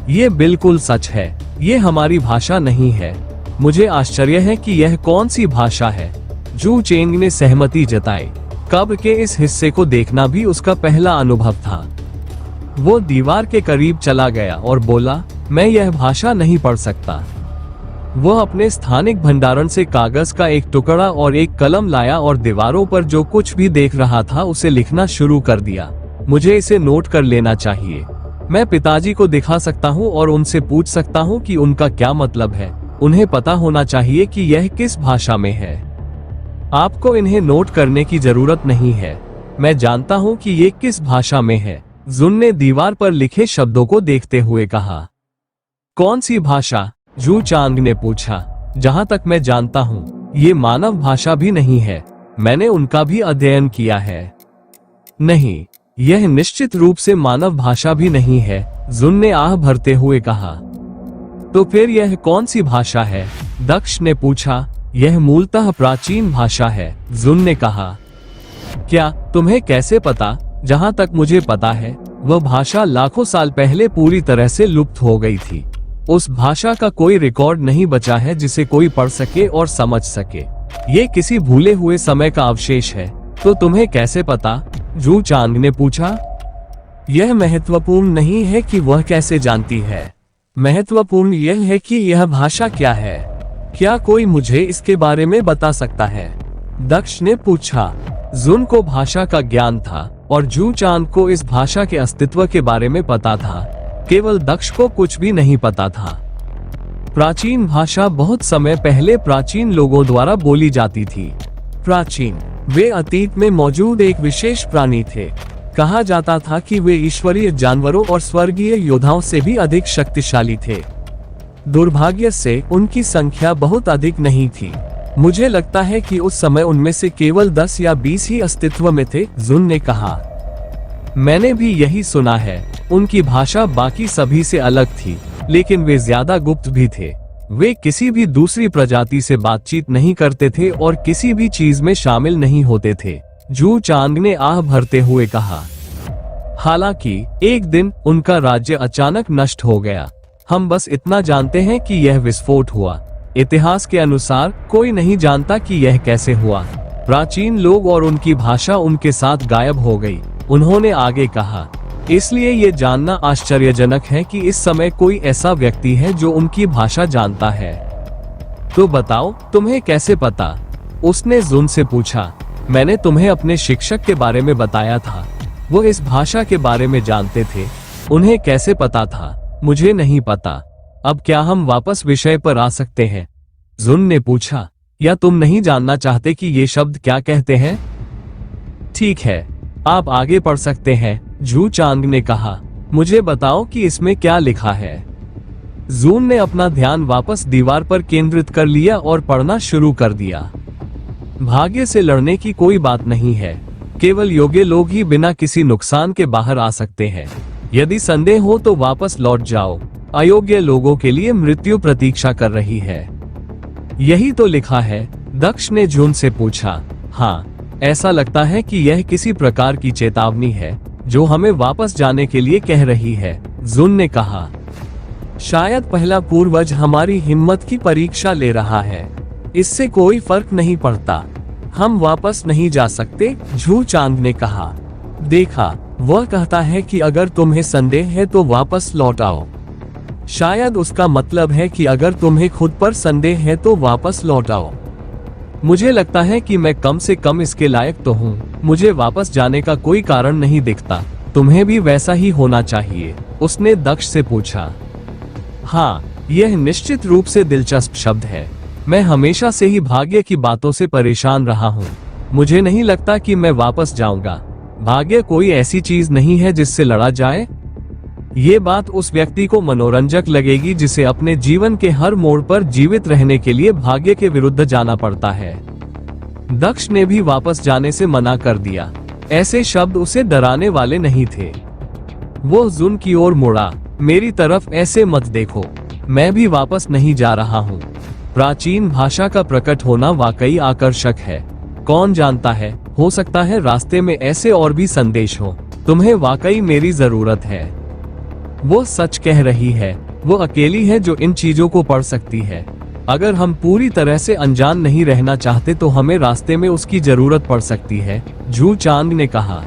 Speaker 2: ये बिल्कुल सच है, ये हमारी भाषा नहीं है। मुझे आश्चर्य है कि यह कौन सी भाषा है। जू चेंग ने सहमति जताई। कब्र के इस हिस्से को देखना भी उसका पहला अनुभव था। वो दीवार के करीब चला गया और बोला, मैं यह भाषा नहीं पढ़ सकता। वह अपने स्थानिक भंडारण से कागज का एक टुकड़ा और एक कलम लाया और दीवारों पर जो कुछ भी देख रहा था उसे लिखना शुरू कर दिया। मुझे इसे नोट कर लेना चाहिए। मैं पिताजी को दिखा सकता हूँ और उनसे पूछ सकता हूँ कि उनका क्या मतलब है। उन्हें पता होना चाहिए कि यह किस भाषा में है। आपको इन्हें नोट करने की जरूरत नहीं है। मैं जानता हूँ कि ये किस भाषा में है। जुन ने दीवार पर लिखे शब्दों को देखते हुए कहा। कौन सी भाषा? जू चांग ने पूछा। जहां तक मैं जानता हूँ ये मानव भाषा भी नहीं है। मैंने उनका भी अध्ययन किया है। नहीं, यह निश्चित रूप से मानव भाषा भी नहीं है, जुन ने आह भरते हुए कहा। तो फिर यह कौन सी भाषा है? दक्ष ने पूछा। यह मूलतः प्राचीन भाषा है, जुन ने कहा। क्या तुम्हें कैसे पता? जहां तक मुझे पता है वह भाषा लाखों साल पहले पूरी तरह से लुप्त हो गई थी। उस भाषा का कोई रिकॉर्ड नहीं बचा है जिसे कोई पढ़ सके और समझ सके। ये किसी भूले हुए समय का अवशेष है। तो तुम्हें कैसे पता? जू चांग ने पूछा। यह महत्वपूर्ण नहीं है कि वह कैसे जानती है। महत्वपूर्ण यह है कि यह भाषा क्या है। क्या कोई मुझे इसके बारे में बता सकता है? दक्ष ने पूछा। जुन को भाषा का ज्ञान था और जू चांग को इस भाषा के अस्तित्व के बारे में पता था। केवल दक्ष को कुछ भी नहीं पता था। प्राचीन भाषा बहुत समय पहले प्राचीन लोगों द्वारा बोली जाती थी। प्राचीन, वे अतीत में मौजूद एक विशेष प्राणी थे। कहा जाता था कि वे ईश्वरीय जानवरों और स्वर्गीय योद्धाओं से भी अधिक शक्तिशाली थे। दुर्भाग्य से उनकी संख्या बहुत अधिक नहीं थी। मुझे लगता है कि उस समय उनमें से केवल 10 या 20 ही अस्तित्व में थे, जुन ने कहा। मैंने भी यही सुना है। उनकी भाषा बाकी सभी से अलग थी, लेकिन वे ज्यादा गुप्त भी थे। वे किसी भी दूसरी प्रजाति से बातचीत नहीं करते थे और किसी भी चीज में शामिल नहीं होते थे, जू चांग ने आह भरते हुए कहा। हालांकि एक दिन उनका राज्य अचानक नष्ट हो गया। हम बस इतना जानते हैं कि यह विस्फोट हुआ। इतिहास के अनुसार कोई नहीं जानता कि यह कैसे हुआ। प्राचीन लोग और उनकी भाषा उनके साथ गायब हो गई, उन्होंने आगे कहा। इसलिए ये जानना आश्चर्यजनक है कि इस समय कोई ऐसा व्यक्ति है जो उनकी भाषा जानता है। तो बताओ, तुम्हें कैसे पता? उसने जुन से पूछा। मैंने तुम्हें अपने शिक्षक के बारे में बताया था। वो इस भाषा के बारे में जानते थे। उन्हें कैसे पता था? मुझे नहीं पता। अब क्या हम वापस विषय पर आ सकते हैं? जुन ने पूछा। या तुम नहीं जानना चाहते कि ये शब्द क्या कहते हैं? ठीक है, आप आगे पढ़ सकते हैं, जू चांग ने कहा। मुझे बताओ कि इसमें क्या लिखा है। जून ने अपना ध्यान वापस दीवार पर केंद्रित कर लिया और पढ़ना शुरू कर दिया। भाग्य से लड़ने की कोई बात नहीं है। केवल योग्य लोग ही बिना किसी नुकसान के बाहर आ सकते हैं। यदि संदेह हो तो वापस लौट जाओ। अयोग्य लोगों के लिए मृत्यु प्रतीक्षा कर रही है। यही तो लिखा है, दक्ष ने जून से पूछा। हाँ, ऐसा लगता है कि यह किसी प्रकार की चेतावनी है जो हमें वापस जाने के लिए कह रही है, जुन ने कहा। शायद पहला पूर्वज हमारी हिम्मत की परीक्षा ले रहा है। इससे कोई फर्क नहीं पड़ता। हम वापस नहीं जा सकते, जू चांग ने कहा। देखा, वह कहता है कि अगर तुम्हें संदेह है तो वापस लौट आओ। शायद उसका मतलब है कि अगर तुम्हें खुद पर संदेह है तो वापस लौट आओ। मुझे लगता है कि मैं कम से कम इसके लायक तो हूँ। मुझे वापस जाने का कोई कारण नहीं दिखता। तुम्हें भी वैसा ही होना चाहिए, उसने दक्ष से पूछा। हाँ, यह निश्चित रूप से दिलचस्प शब्द है। मैं हमेशा से ही भाग्य की बातों से परेशान रहा हूँ। मुझे नहीं लगता कि मैं वापस जाऊंगा। भाग्य कोई ऐसी चीज नहीं है जिससे लड़ा जाए। ये बात उस व्यक्ति को मनोरंजक लगेगी जिसे अपने जीवन के हर मोड़ पर जीवित रहने के लिए भाग्य के विरुद्ध जाना पड़ता है। दक्ष ने भी वापस जाने से मना कर दिया। ऐसे शब्द उसे डराने वाले नहीं थे। वो जुन की ओर मुड़ा। मेरी तरफ ऐसे मत देखो, मैं भी वापस नहीं जा रहा हूँ। प्राचीन भाषा का प्रकट होना वाकई आकर्षक है। कौन जानता है, हो सकता है रास्ते में ऐसे और भी संदेश हो। तुम्हें वाकई मेरी जरूरत है। वो सच कह रही है। वो अकेली है जो इन चीजों को पढ़ सकती है। अगर हम पूरी तरह से अनजान नहीं रहना चाहते तो हमें रास्ते में उसकी जरूरत पड़ सकती है, जू चांग ने कहा।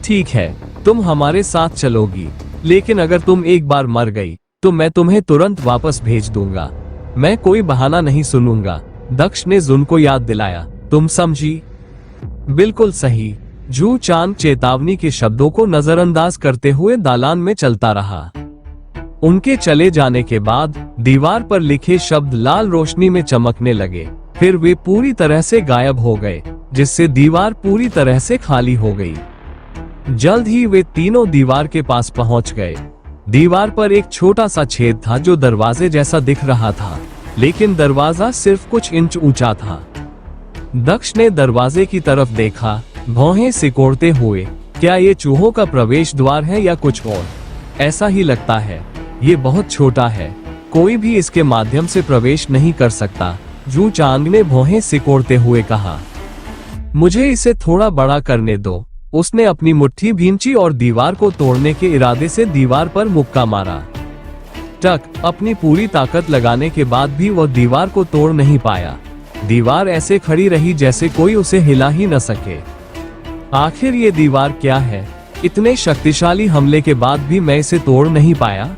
Speaker 2: ठीक है, तुम हमारे साथ चलोगी, लेकिन अगर तुम एक बार मर गई तो मैं तुम्हें तुरंत वापस भेज दूंगा। मैं कोई बहाना नहीं सुनूंगा, दक्ष ने जुन को याद दिलाया। तुम समझी? बिल्कुल सही। जू चांद चेतावनी के शब्दों को नजरअंदाज करते हुए दालान में चलता रहा। उनके चले जाने के बाद दीवार पर लिखे शब्द लाल रोशनी में चमकने लगे, फिर वे पूरी तरह से गायब हो गए, जिससे दीवार पूरी तरह से खाली हो गई। जल्द ही वे तीनों दीवार के पास पहुंच गए। दीवार पर एक छोटा सा छेद था जो दरवाजे जैसा दिख रहा था, लेकिन दरवाजा सिर्फ कुछ इंच ऊंचा था। दक्ष ने दरवाजे की तरफ देखा, भौहें सिकोड़ते हुए। क्या ये चूहों का प्रवेश द्वार है या कुछ और? ऐसा ही लगता है। ये बहुत छोटा है, कोई भी इसके माध्यम से प्रवेश नहीं कर सकता, जू चांग ने भौहें सिकोड़ते हुए कहा। मुझे इसे थोड़ा बड़ा करने दो। उसने अपनी मुट्ठी भींची और दीवार को तोड़ने के इरादे से दीवार पर मुक्का मारा। टक! अपनी पूरी ताकत लगाने के बाद भी वह दीवार को तोड़ नहीं पाया। दीवार ऐसे खड़ी रही जैसे कोई उसे हिला ही न सके। आखिर ये दीवार क्या है? इतने शक्तिशाली हमले के बाद भी मैं इसे तोड़ नहीं पाया।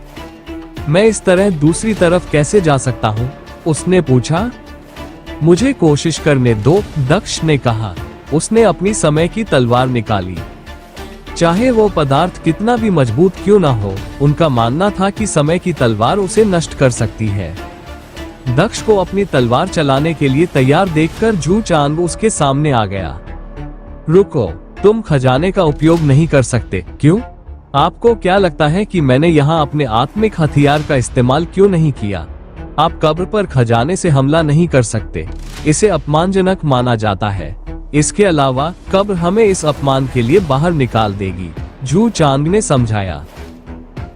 Speaker 2: मैं इस तरह दूसरी तरफ कैसे जा सकता हूँ? उसने पूछा। मुझे कोशिश करने दो, दक्ष ने कहा। उसने अपनी समय की तलवार निकाली। चाहे वो पदार्थ कितना भी मजबूत क्यों ना हो, उनका मानना था कि समय की तलवार उसे नष्ट कर सकती है। दक्ष को अपनी तलवार चलाने के लिए तैयार देखकर जू चांद उसके सामने आ गया। रुको, तुम खजाने का उपयोग नहीं कर सकते, क्यों? आपको क्या लगता है कि मैंने यहाँ अपने आत्मिक हथियार का इस्तेमाल क्यों नहीं किया? आप कब्र पर खजाने से हमला नहीं कर सकते, इसे अपमानजनक माना जाता है। इसके अलावा कब्र हमें इस अपमान के लिए बाहर निकाल देगी, जू चांद ने समझाया।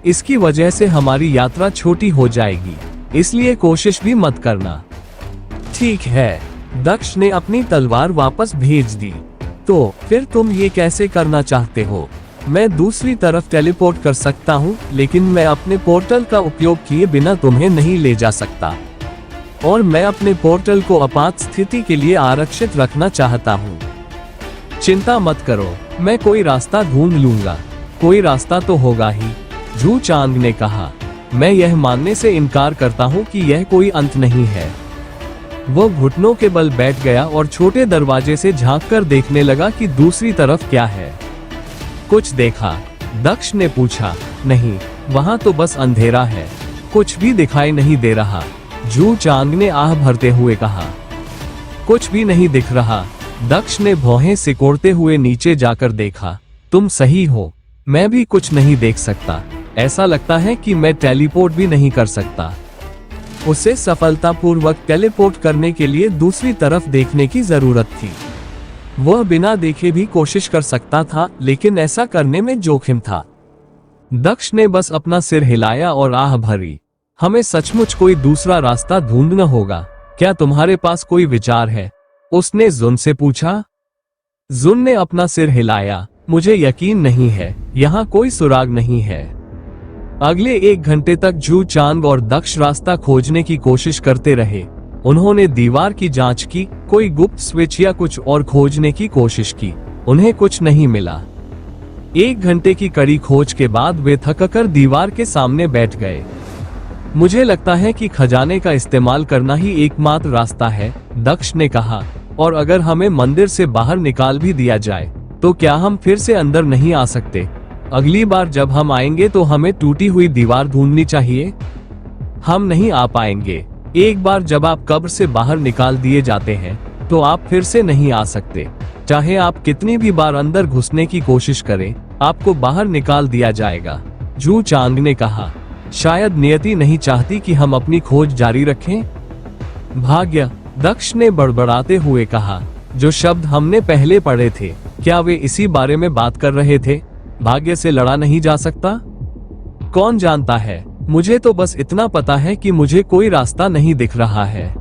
Speaker 2: इसकी वजह से हमारी यात्रा छोटी हो जाएगी, इसलिए कोशिश भी मत करना। ठीक है, दक्ष ने अपनी तलवार वापस भेज दी। तो फिर तुम ये कैसे करना चाहते हो? मैं दूसरी तरफ टेलीपोर्ट कर सकता हूँ, लेकिन मैं अपने पोर्टल का उपयोग किए बिना तुम्हें नहीं ले जा सकता। और मैं अपने पोर्टल को आपात स्थिति के लिए आरक्षित रखना चाहता हूँ। चिंता मत करो, मैं कोई रास्ता ढूंढ लूंगा। कोई रास्ता तो होगा ही, जू चांद ने कहा। मैं यह मानने से इनकार करता हूँ कि यह कोई अंत नहीं है। वो घुटनों के बल बैठ गया और छोटे दरवाजे से झांककर देखने लगा कि दूसरी तरफ क्या है। कुछ देखा? दक्ष ने पूछा। नहीं, वहाँ तो बस अंधेरा है, कुछ भी दिखाई नहीं दे रहा, जू चांद ने आह भरते हुए कहा। कुछ भी नहीं दिख रहा। दक्ष ने भौहें सिकोड़ते हुए नीचे जाकर देखा। तुम सही हो, मैं भी कुछ नहीं देख सकता। ऐसा लगता है कि मैं टेलीपोर्ट भी नहीं कर सकता। उसे सफलतापूर्वक टेलीपोर्ट करने के लिए दूसरी तरफ देखने की जरूरत थी। वह बिना देखे भी कोशिश कर सकता था, लेकिन ऐसा करने में जोखिम था। दक्ष ने बस अपना सिर हिलाया और आह भरी। हमें सचमुच कोई दूसरा रास्ता ढूंढना होगा। क्या तुम्हारे पास कोई विचार है? उसने जुन से पूछा। जुन ने अपना सिर हिलाया। मुझे यकीन नहीं है, यहाँ कोई सुराग नहीं है। अगले 1 घंटे तक जू चांद और दक्ष रास्ता खोजने की कोशिश करते रहे। उन्होंने दीवार की जांच की, कोई गुप्त स्विच या कुछ और खोजने की कोशिश की। उन्हें कुछ नहीं मिला। 1 घंटे की कड़ी खोज के बाद वे थककर दीवार के सामने बैठ गए। मुझे लगता है कि खजाने का इस्तेमाल करना ही एकमात्र रास्ता है, दक्ष ने कहा। और अगर हमें मंदिर से बाहर निकाल भी दिया जाए, तो क्या हम फिर से अंदर नहीं आ सकते? अगली बार जब हम आएंगे तो हमें टूटी हुई दीवार ढूंढनी चाहिए। हम नहीं आ पाएंगे। एक बार जब आप कब्र से बाहर निकाल दिए जाते हैं, तो आप फिर से नहीं आ सकते। चाहे आप कितनी भी बार अंदर घुसने की कोशिश करें, आपको बाहर निकाल दिया जाएगा, जू चांद ने कहा। शायद नियति नहीं चाहती कि हम अपनी खोज जारी रखें। भाग्य, दक्ष ने बड़बड़ाते हुए कहा। जो शब्द हमने पहले पढ़े थे, क्या वे इसी बारे में बात कर रहे थे? भाग्य से लड़ा नहीं जा सकता? कौन जानता है। मुझे तो बस इतना पता है कि मुझे कोई रास्ता नहीं दिख रहा है।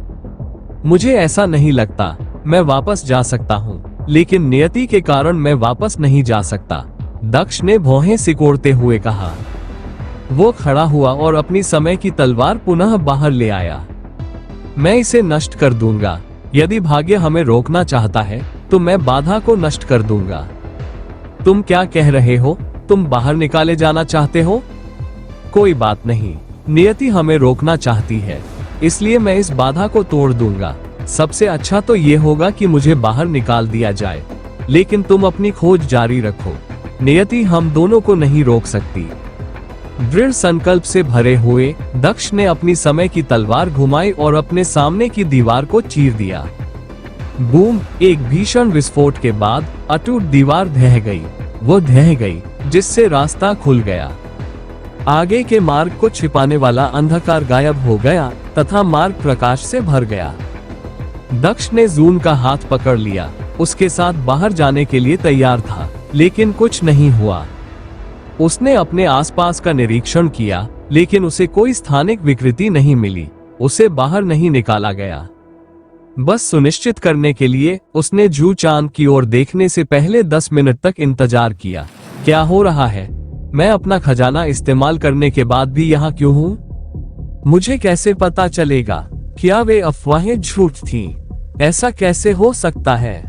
Speaker 2: मुझे ऐसा नहीं लगता मैं वापस जा सकता हूँ, लेकिन नियति के कारण मैं वापस नहीं जा सकता, दक्ष ने भौहें सिकोड़ते हुए कहा। वो खड़ा हुआ और अपनी समय की तलवार पुनः बाहर ले आया। मैं इसे नष्ट कर दूंगा। यदि भाग्य हमें रोकना चाहता है, तो मैं बाधा को नष्ट कर दूंगा। तुम क्या कह रहे हो? तुम बाहर निकाले जाना चाहते हो? कोई बात नहीं, नियति हमें रोकना चाहती है। इसलिए मैं इस बाधा को तोड़ दूंगा। सबसे अच्छा तो ये होगा कि मुझे बाहर निकाल दिया जाए, लेकिन तुम अपनी खोज जारी रखो। नियति हम दोनों को नहीं रोक सकती। दृढ़ संकल्प से भरे हुए दक्ष ने अपनी समय की तलवार घुमाई और अपने सामने की दीवार को चीर दिया। बूम! एक भीषण विस्फोट के बाद अटूट दीवार ढह गई। वो ढह गई, जिससे रास्ता खुल गया। आगे के मार्ग को छिपाने वाला अंधकार गायब हो गया तथा मार्ग प्रकाश से भर गया। दक्ष ने जून का हाथ पकड़ लिया, उसके साथ बाहर जाने के लिए तैयार था, लेकिन कुछ नहीं हुआ। उसने अपने आसपास का निरीक्षण किया, लेकिन उसे कोई स्थानिक विकृति नहीं मिली। उसे बाहर नहीं निकाला गया। बस सुनिश्चित करने के लिए उसने जू चांद की ओर देखने से पहले 10 मिनट तक इंतजार किया। क्या हो रहा है? मैं अपना खजाना इस्तेमाल करने के बाद भी यहाँ क्यों हूँ? मुझे कैसे पता चलेगा? क्या वे अफवाहें झूठ थीं? ऐसा कैसे हो सकता है?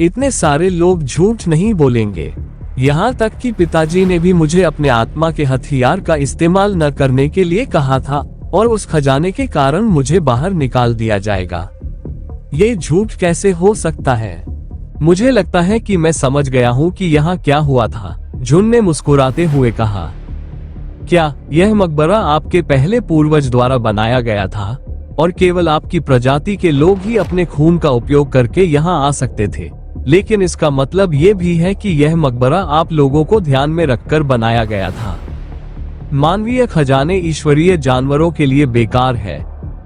Speaker 2: इतने सारे लोग झूठ नहीं बोलेंगे। यहाँ तक कि पिताजी ने भी मुझे अपने आत्मा के हथियार का इस्तेमाल न करने के लिए कहा था, और उस खजाने के कारण मुझे बाहर निकाल दिया जाएगा। ये झूठ कैसे हो सकता है? मुझे लगता है कि मैं समझ गया हूँ कि यहाँ क्या हुआ था, जुन ने मुस्कुराते हुए कहा। क्या यह मकबरा आपके पहले पूर्वज द्वारा बनाया गया था और केवल आपकी प्रजाति के लोग ही अपने खून का उपयोग करके यहाँ आ सकते थे? लेकिन इसका मतलब ये भी है कि यह मकबरा आप लोगों को ध्यान में रखकर बनाया गया था। मानवीय खजाने ईश्वरीय जानवरों के लिए बेकार है।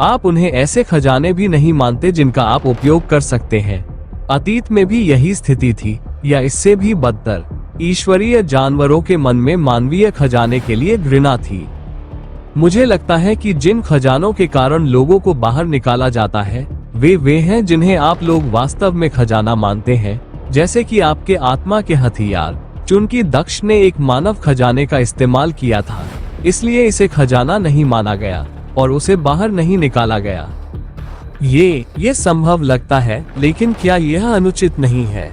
Speaker 2: आप उन्हें ऐसे खजाने भी नहीं मानते जिनका आप उपयोग कर सकते हैं। अतीत में भी यही स्थिति थी, या इससे भी बदतर। ईश्वरीय जानवरों के मन में मानवीय खजाने के लिए घृणा थी। मुझे लगता है कि जिन खजानों के कारण लोगों को बाहर निकाला जाता है, वे हैं जिन्हें आप लोग वास्तव में खजाना मानते हैं, जैसे कि आपके आत्मा के हथियार। चूंकि दक्ष ने एक मानव खजाने का इस्तेमाल किया था, इसलिए इसे खजाना नहीं माना गया और उसे बाहर नहीं निकाला गया। ये संभव लगता है, लेकिन क्या यह अनुचित नहीं है?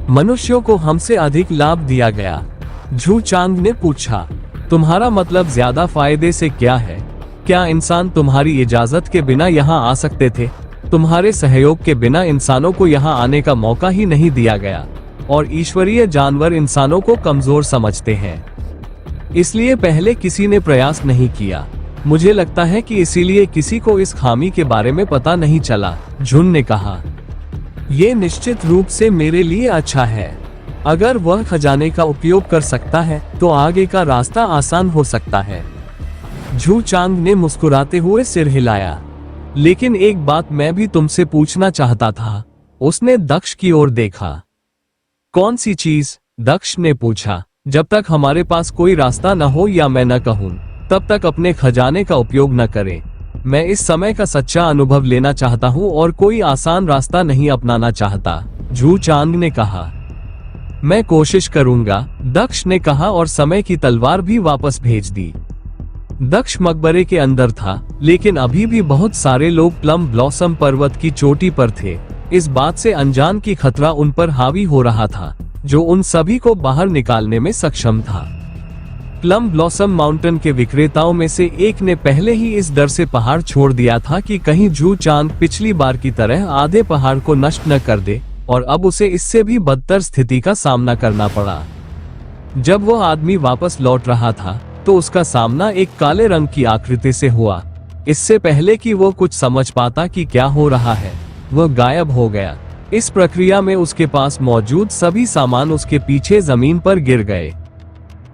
Speaker 2: मनुष्यों को हमसे अधिक लाभ दिया गया। झू चांद ने पूछा। तुम्हारा मतलब ज्यादा फायदे से क्या है? क्या इंसान तुम्हारी इजाजत के बिना यहाँ आ सकते थे? तुम्हारे सहयोग के बिना इंसानों को यहाँ आने का मौका ही नहीं दिया गया, और ईश्वरीय जानवर इंसानों को कमजोर समझते हैं, इसलिए पहले किसी ने प्रयास नहीं किया। मुझे लगता है कि इसीलिए किसी को इस खामी के बारे में पता नहीं चला, झुन ने कहा। ये निश्चित रूप से मेरे लिए अच्छा है। अगर वह खजाने का उपयोग कर सकता है तो आगे का रास्ता आसान हो सकता है। झू चांद ने मुस्कुराते हुए सिर हिलाया। लेकिन एक बात मैं भी तुमसे पूछना चाहता था। उसने दक्ष की ओर देखा। कौन सी चीज? दक्ष ने पूछा। जब तक हमारे पास कोई रास्ता न हो या मैं न कहूं, तब तक अपने खजाने का उपयोग न करें। मैं इस समय का सच्चा अनुभव लेना चाहता हूं और कोई आसान रास्ता नहीं अपनाना चाहता, झू चांद ने कहा। मैं कोशिश करूंगा, दक्ष ने कहा और समय की तलवार भी वापस भेज दी। दक्ष मकबरे के अंदर था, लेकिन अभी भी बहुत सारे लोग प्लम ब्लॉसम पर्वत की चोटी पर थे। इस बात से अनजान की खतरा उन पर हावी हो रहा था, जो उन सभी को बाहर निकालने में सक्षम था। प्लम ब्लॉसम माउंटेन के विक्रेताओं में से एक ने पहले ही इस डर से पहाड़ छोड़ दिया था कि कहीं झू चांद पिछली बार की तरह आधे पहाड़ को नष्ट न कर दे, और अब उसे इससे भी बदतर स्थिति का सामना करना पड़ा। जब वह आदमी वापस लौट रहा था तो उसका सामना एक काले रंग की आकृति से हुआ। इससे पहले कि वो कुछ समझ पाता कि क्या हो रहा है, वह गायब हो गया। इस प्रक्रिया में उसके पास मौजूद सभी सामान उसके पीछे जमीन पर गिर गए।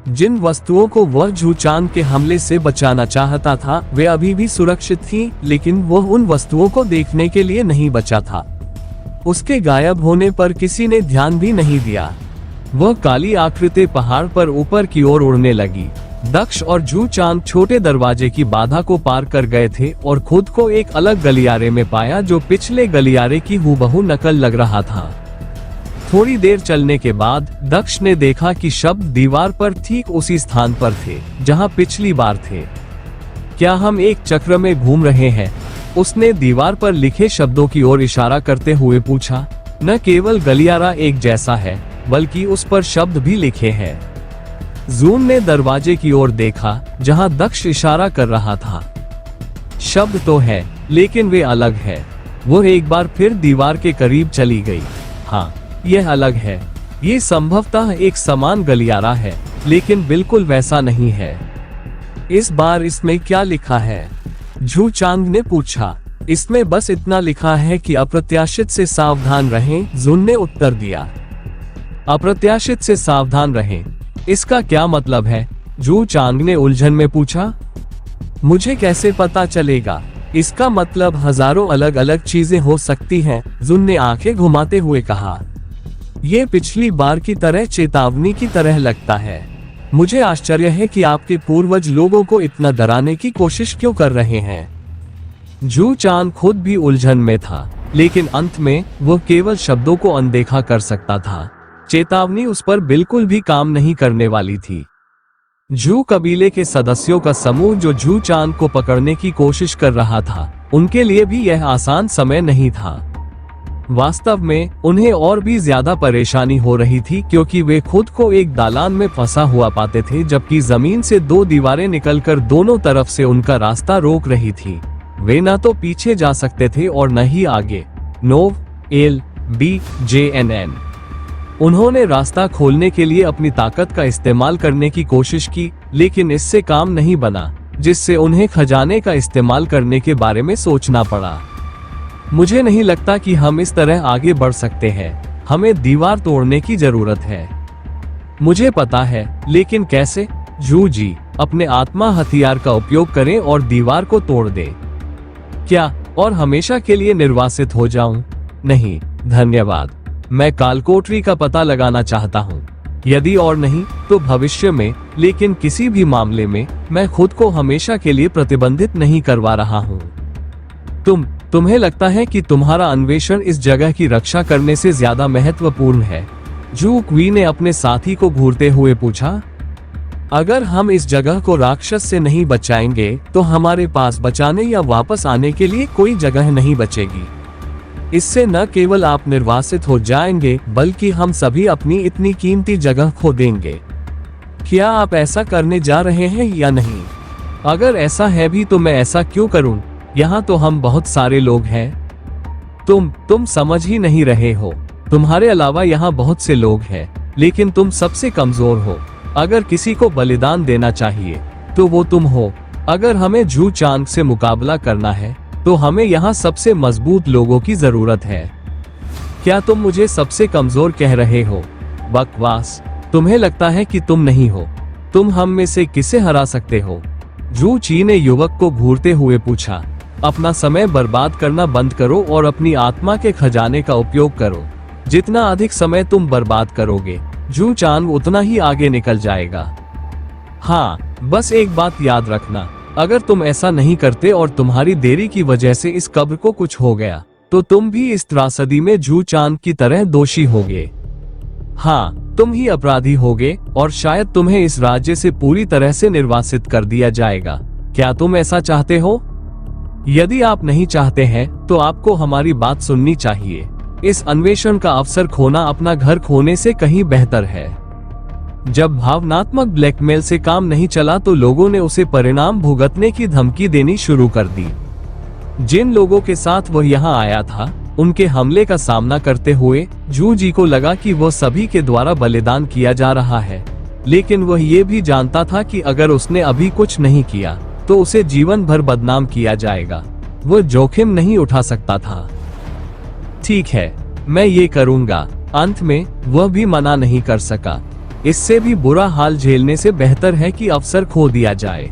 Speaker 2: जिन वस्तुओं को वह झू चांद के हमले से बचाना चाहता था वे अभी भी सुरक्षित थीं, लेकिन वह उन वस्तुओं को देखने के लिए नहीं बचा था। उसके गायब होने पर किसी ने ध्यान भी नहीं दिया। वह काली आकृति पहाड़ पर ऊपर की ओर उड़ने लगी। दक्ष और झू चांद छोटे दरवाजे की बाधा को पार कर गए थे और खुद को एक अलग गलियारे में पाया, जो पिछले गलियारे की हूबहू नकल लग रहा था। थोड़ी देर चलने के बाद दक्ष ने देखा कि शब्द दीवार पर ठीक उसी स्थान पर थे जहां पिछली बार थे। क्या हम एक चक्र में घूम रहे हैं? उसने दीवार पर लिखे शब्दों की ओर इशारा करते हुए पूछा। न केवल गलियारा एक जैसा है, बल्कि उस पर शब्द भी लिखे हैं। जून ने दरवाजे की ओर देखा जहां दक्ष इशारा कर रहा था। शब्द तो है, लेकिन वे अलग है। वो एक बार फिर दीवार के करीब चली गई। हाँ, यह अलग है। ये संभवतः एक समान गलियारा है, लेकिन बिल्कुल वैसा नहीं है। इस बार इसमें क्या लिखा है? झू चांग ने पूछा। इसमें बस इतना लिखा है कि अप्रत्याशित से सावधान रहें, जुन ने उत्तर दिया। अप्रत्याशित से सावधान रहें, इसका क्या मतलब है? झू चांग ने उलझन में पूछा। मुझे कैसे पता चलेगा? इसका मतलब हजारों अलग अलग चीजें हो सकती हैं, जुन ने आंखें घुमाते हुए कहा। यह पिछली बार की तरह चेतावनी की तरह लगता है। मुझे आश्चर्य है कि आपके पूर्वज लोगों को इतना डराने की कोशिश क्यों कर रहे हैं। झू चांग खुद भी उलझन में था, लेकिन अंत में वह केवल शब्दों को अनदेखा कर सकता था। चेतावनी उस पर बिल्कुल भी काम नहीं करने वाली थी। झू कबीले के सदस्यों का समूह जो झू चांग को पकड़ने की कोशिश कर रहा था, उनके लिए भी यह आसान समय नहीं था। वास्तव में उन्हें और भी ज्यादा परेशानी हो रही थी, क्योंकि वे खुद को एक दालान में फंसा हुआ पाते थे, जबकि जमीन से दो दीवारें निकलकर दोनों तरफ से उनका रास्ता रोक रही थी। वे न तो पीछे जा सकते थे और न ही आगे। नोव एल बी जे एन एन। उन्होंने रास्ता खोलने के लिए अपनी ताकत का इस्तेमाल करने की कोशिश की, लेकिन इससे काम नहीं बना, जिससे उन्हें खजाने का इस्तेमाल करने के बारे में सोचना पड़ा। मुझे नहीं लगता कि हम इस तरह आगे बढ़ सकते हैं। हमें दीवार तोड़ने की जरूरत है। मुझे पता है, लेकिन कैसे? झू जी, अपने आत्मा हथियार का उपयोग करें और दीवार को तोड़ दें। क्या और हमेशा के लिए निर्वासित हो जाऊं? नहीं, धन्यवाद। मैं कालकोठरी का पता लगाना चाहता हूँ। यदि और नहीं तो भविष्य में, लेकिन किसी भी मामले में मैं खुद को हमेशा के लिए प्रतिबंधित नहीं करवा रहा हूँ। तुम्हें लगता है कि तुम्हारा अन्वेषण इस जगह की रक्षा करने से ज्यादा महत्वपूर्ण है? झू क्वी ने अपने साथी को घूरते हुए पूछा। अगर हम इस जगह को राक्षस से नहीं बचाएंगे, तो हमारे पास बचाने या वापस आने के लिए कोई जगह नहीं बचेगी। इससे न केवल आप निर्वासित हो जाएंगे, बल्कि हम सभी अपनी इतनी कीमती जगह खो देंगे। क्या आप ऐसा करने जा रहे हैं या नहीं? अगर ऐसा है भी तो मैं ऐसा क्यों करूं? यहाँ तो हम बहुत सारे लोग हैं। तुम समझ ही नहीं रहे हो। तुम्हारे अलावा यहाँ बहुत से लोग हैं, लेकिन तुम सबसे कमजोर हो। अगर किसी को बलिदान देना चाहिए तो वो तुम हो। अगर हमें झू चांग से मुकाबला करना है तो हमें यहाँ सबसे मजबूत लोगों की जरूरत है। क्या तुम मुझे सबसे कमजोर कह रहे हो? बकवास। तुम्हें लगता है कि तुम नहीं हो। तुम हम में से किसे हरा सकते हो? झू ची ने युवक को घूरते हुए पूछा। अपना समय बर्बाद करना बंद करो और अपनी आत्मा के खजाने का उपयोग करो। जितना अधिक समय तुम बर्बाद करोगे, झू चांग उतना ही आगे निकल जाएगा। हाँ, बस एक बात याद रखना, अगर तुम ऐसा नहीं करते और तुम्हारी देरी की वजह से इस कब्र को कुछ हो गया, तो तुम भी इस त्रासदी में झू चांग की तरह दोषी होगे। हाँ, तुम ही अपराधी होगे और शायद तुम्हें इस राज्य से पूरी तरह से निर्वासित कर दिया जाएगा। क्या तुम ऐसा चाहते हो? यदि आप नहीं चाहते हैं तो आपको हमारी बात सुननी चाहिए। इस अन्वेषण का अवसर खोना अपना घर खोने से कहीं बेहतर है। जब भावनात्मक ब्लैकमेल से काम नहीं चला तो लोगों ने उसे परिणाम भुगतने की धमकी देनी शुरू कर दी। जिन लोगों के साथ वह यहाँ आया था, उनके हमले का सामना करते हुए झू जी को लगा कि वह सभी के द्वारा बलिदान किया जा रहा है, लेकिन वह ये भी जानता था कि अगर उसने अभी कुछ नहीं किया तो उसे जीवन भर बदनाम किया जाएगा। वह जोखिम नहीं उठा सकता था। ठीक है, मैं ये करूंगा। अंत में वह भी मना नहीं कर सका। इससे भी बुरा हाल झेलने से बेहतर है कि अवसर खो दिया जाए।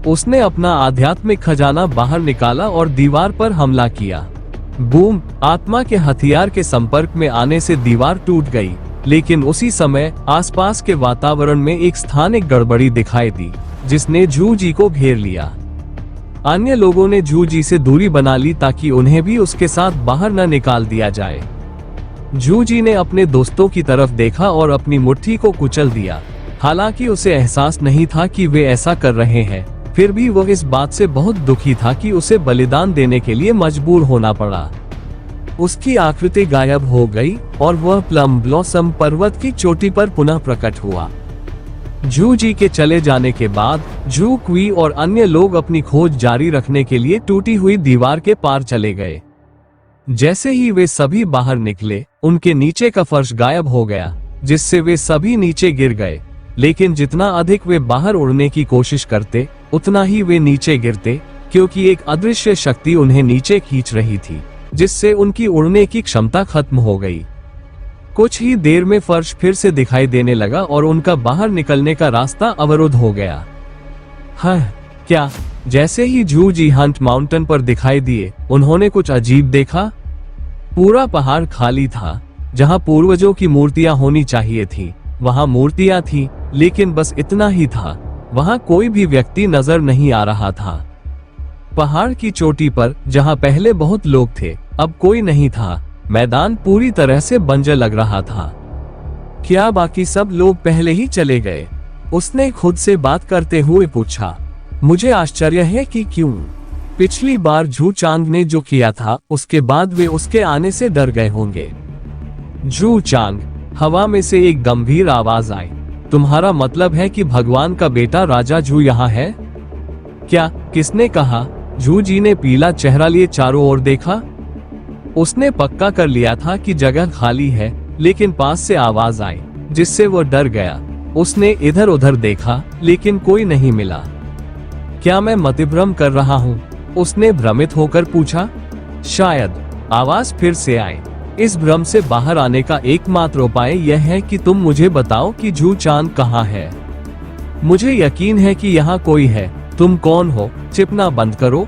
Speaker 2: उसने अपना आध्यात्मिक खजाना बाहर निकाला और दीवार पर हमला किया। बूम! आत्मा के हथियार के संपर्क में आने से दीवार टूट गई, लेकिन उसी समय आसपास के वातावरण में एक स्थानिक गड़बड़ी दिखाई दी, जिसने झू जी को घेर लिया। अन्य लोगों ने झू जी से दूरी बना ली ताकि उन्हें भी उसके साथ बाहर न निकाल दिया जाए। झू जी ने अपने दोस्तों की तरफ देखा और अपनी मुट्ठी को कुचल दिया। हालांकि उसे एहसास नहीं था कि वे ऐसा कर रहे हैं, फिर भी वह इस बात से बहुत दुखी था कि उसे बलिदान देने के लिए मजबूर होना पड़ा। उसकी आकृति गायब हो गई और वह प्लम ब्लॉसम पर्वत की चोटी पर पुनः प्रकट हुआ। जू जी के चले जाने के बाद जू क्वी और अन्य लोग अपनी खोज जारी रखने के लिए टूटी हुई दीवार के पार चले गए। जैसे ही वे सभी बाहर निकले, उनके नीचे का फर्श गायब हो गया, जिससे वे सभी नीचे गिर गए। लेकिन जितना अधिक वे बाहर उड़ने की कोशिश करते, उतना ही वे नीचे गिरते, क्योंकि एक अदृश्य शक्ति उन्हें नीचे खींच रही थी, जिससे उनकी उड़ने की क्षमता खत्म हो गई। कुछ ही देर में फर्श फिर से दिखाई देने लगा और उनका बाहर निकलने का रास्ता अवरुद्ध हो गया। हाँ, क्या? जैसे ही जू जी हंट माउंटेन पर दिखाई दिए, उन्होंने कुछ अजीब देखा। पूरा पहाड़ खाली था। जहां पूर्वजों की मूर्तियां होनी चाहिए थी, वहां मूर्तियां थी, लेकिन बस इतना ही था। वहां कोई भी व्यक्ति नजर नहीं आ रहा था। पहाड़ की चोटी पर, जहां पहले बहुत लोग थे, अब कोई नहीं था। मैदान पूरी तरह से बंजर लग रहा था। क्या बाकी सब लोग पहले ही चले गए? उसने खुद से बात करते हुए पूछा। मुझे आश्चर्य है कि क्यों। पिछली बार जू चांग ने जो किया था, उसके बाद वे उसके आने से डर गए होंगे। जू चांग, हवा में से एक गंभीर आवाज आई। तुम्हारा मतलब है कि भगवान का बेटा राजा जू यहाँ है? क्या? किसने कहा? जू जी ने पीला चेहरा लिए चारों ओर देखा। उसने पक्का कर लिया था कि जगह खाली है, लेकिन पास से आवाज आई, जिससे वो डर गया। उसने इधर उधर देखा, लेकिन कोई नहीं मिला। क्या मैं मतिभ्रम कर रहा हूँ? उसने भ्रमित होकर पूछा। शायद। आवाज फिर से आई। इस भ्रम से बाहर आने का एकमात्र उपाय यह है कि तुम मुझे बताओ कि जू चांद कहाँ है। मुझे यकीन है कि यहाँ कोई है। तुम कौन हो? छिपना बंद करो।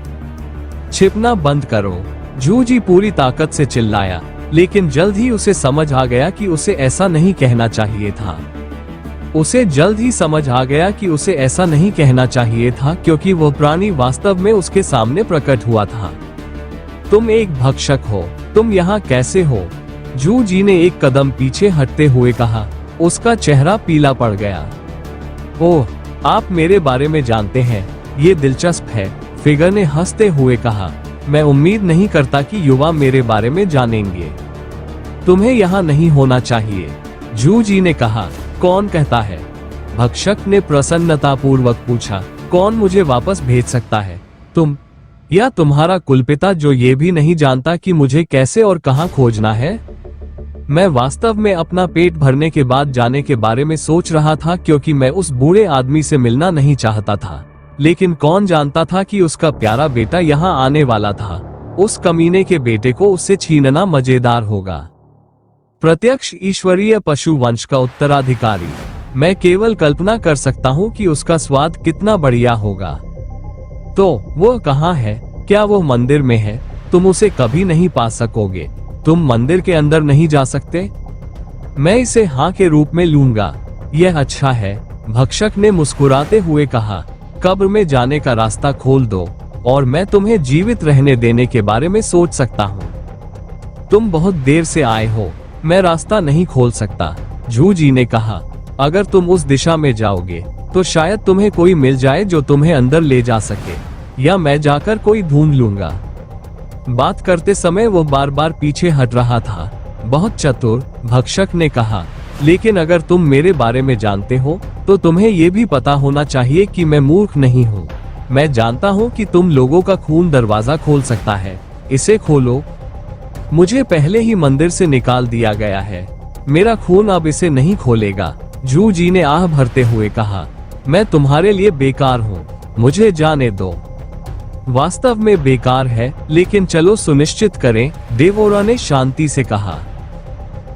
Speaker 2: छिपना बंद करो। जू जी पूरी ताकत से चिल्लाया, लेकिन जल्द ही उसे समझ आ गया कि उसे ऐसा नहीं कहना चाहिए था। उसे जल्द ही समझ आ गया कि उसे ऐसा नहीं कहना चाहिए था, क्योंकि वह प्राणी वास्तव में उसके सामने प्रकट हुआ था। तुम एक भक्षक हो। तुम यहाँ कैसे हो? जू जी ने एक कदम पीछे हटते हुए कहा। उसका चेहरा पीला पड़ गया। ओह, आप मेरे बारे में जानते हैं। ये दिलचस्प है, फिगर ने हंसते हुए कहा। मैं उम्मीद नहीं करता कि युवा मेरे बारे में जानेंगे। तुम्हें यहाँ नहीं होना चाहिए, जू जी ने कहा। कौन कहता है? भक्षक ने प्रसन्नतापूर्वक पूछा। कौन मुझे वापस भेज सकता है? तुम या तुम्हारा कुलपिता, जो ये भी नहीं जानता कि मुझे कैसे और कहाँ खोजना है? मैं वास्तव में अपना पेट भरने के बाद जाने के बारे में सोच रहा था, क्योंकि मैं उस बूढ़े आदमी से मिलना नहीं चाहता था। लेकिन कौन जानता था कि उसका प्यारा बेटा यहाँ आने वाला था। उस कमीने के बेटे को उससे छीनना मजेदार होगा। प्रत्यक्ष ईश्वरीय पशु वंश का उत्तराधिकारी। मैं केवल कल्पना कर सकता हूँ कि उसका स्वाद कितना बढ़िया होगा। तो वो कहाँ है? क्या वो मंदिर में है? तुम उसे कभी नहीं पा सकोगे। तुम मंदिर के अंदर नहीं जा सकते। मैं इसे हाँ के रूप में लूंगा। यह अच्छा है, भक्षक ने मुस्कुराते हुए कहा। कब्र में जाने का रास्ता खोल दो, और मैं तुम्हें जीवित रहने देने के बारे में सोच सकता हूँ। तुम बहुत देर से आए हो। मैं रास्ता नहीं खोल सकता, जू जी ने कहा। अगर तुम उस दिशा में जाओगे, तो शायद तुम्हें कोई मिल जाए जो तुम्हें अंदर ले जा सके, या मैं जाकर कोई ढूंढ लूंगा। बात करते समय वो बार बार पीछे हट रहा था। बहुत चतुर, भक्षक ने कहा। लेकिन अगर तुम मेरे बारे में जानते हो, तो तुम्हें ये भी पता होना चाहिए कि मैं मूर्ख नहीं हूँ। मैं जानता हूँ कि तुम लोगों का खून दरवाजा खोल सकता है। इसे खोलो। मुझे पहले ही मंदिर से निकाल दिया गया है। मेरा खून अब इसे नहीं खोलेगा, जू जी ने आह भरते हुए कहा। मैं तुम्हारे लिए बेकार हूँ, मुझे जाने दो। वास्तव में बेकार है, लेकिन चलो सुनिश्चित करें, डेवोरा ने शांति से कहा।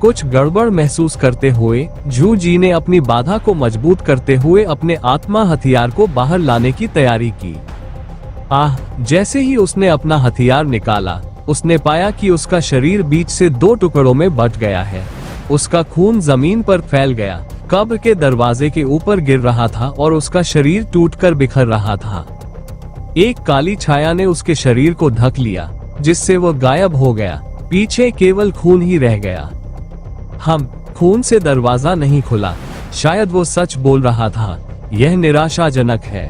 Speaker 2: कुछ गड़बड़ महसूस करते हुए जू जी ने अपनी बाधा को मजबूत करते हुए अपने आत्मा हथियार को बाहर लाने की तैयारी की। जैसे ही उसने अपना हथियार निकाला, उसने पाया कि उसका शरीर बीच से दो टुकड़ों में बट गया है। उसका खून जमीन पर फैल गया, कब्र के दरवाजे के ऊपर गिर रहा था और उसका शरीर टूटकर बिखर रहा था। एक काली छाया ने उसके शरीर को ढक लिया, जिससे वो गायब हो गया। पीछे केवल खून ही रह गया। खून से दरवाजा नहीं खुला। शायद वो सच बोल रहा था। यह निराशाजनक है।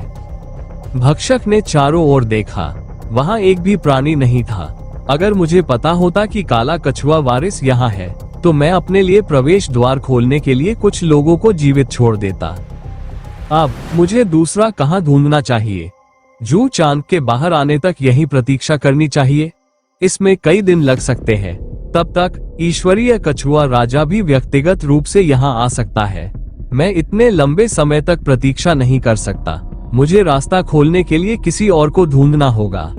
Speaker 2: भक्षक ने चारों ओर देखा। वहां एक भी प्राणी नहीं था। अगर मुझे पता होता कि काला कछुआ वारिस यहाँ है, तो मैं अपने लिए प्रवेश द्वार खोलने के लिए कुछ लोगों को जीवित छोड़ देता। अब मुझे दूसरा कहाँ ढूंढना चाहिए? जू चांद के बाहर आने तक यही प्रतीक्षा करनी चाहिए? इसमें कई दिन लग सकते हैं। तब तक ईश्वरीय कछुआ राजा भी व्यक्तिगत रूप से यहाँ आ सकता है। मैं इतने लंबे समय तक प्रतीक्षा नहीं कर सकता। मुझे रास्ता खोलने के लिए किसी और को ढूंढना होगा।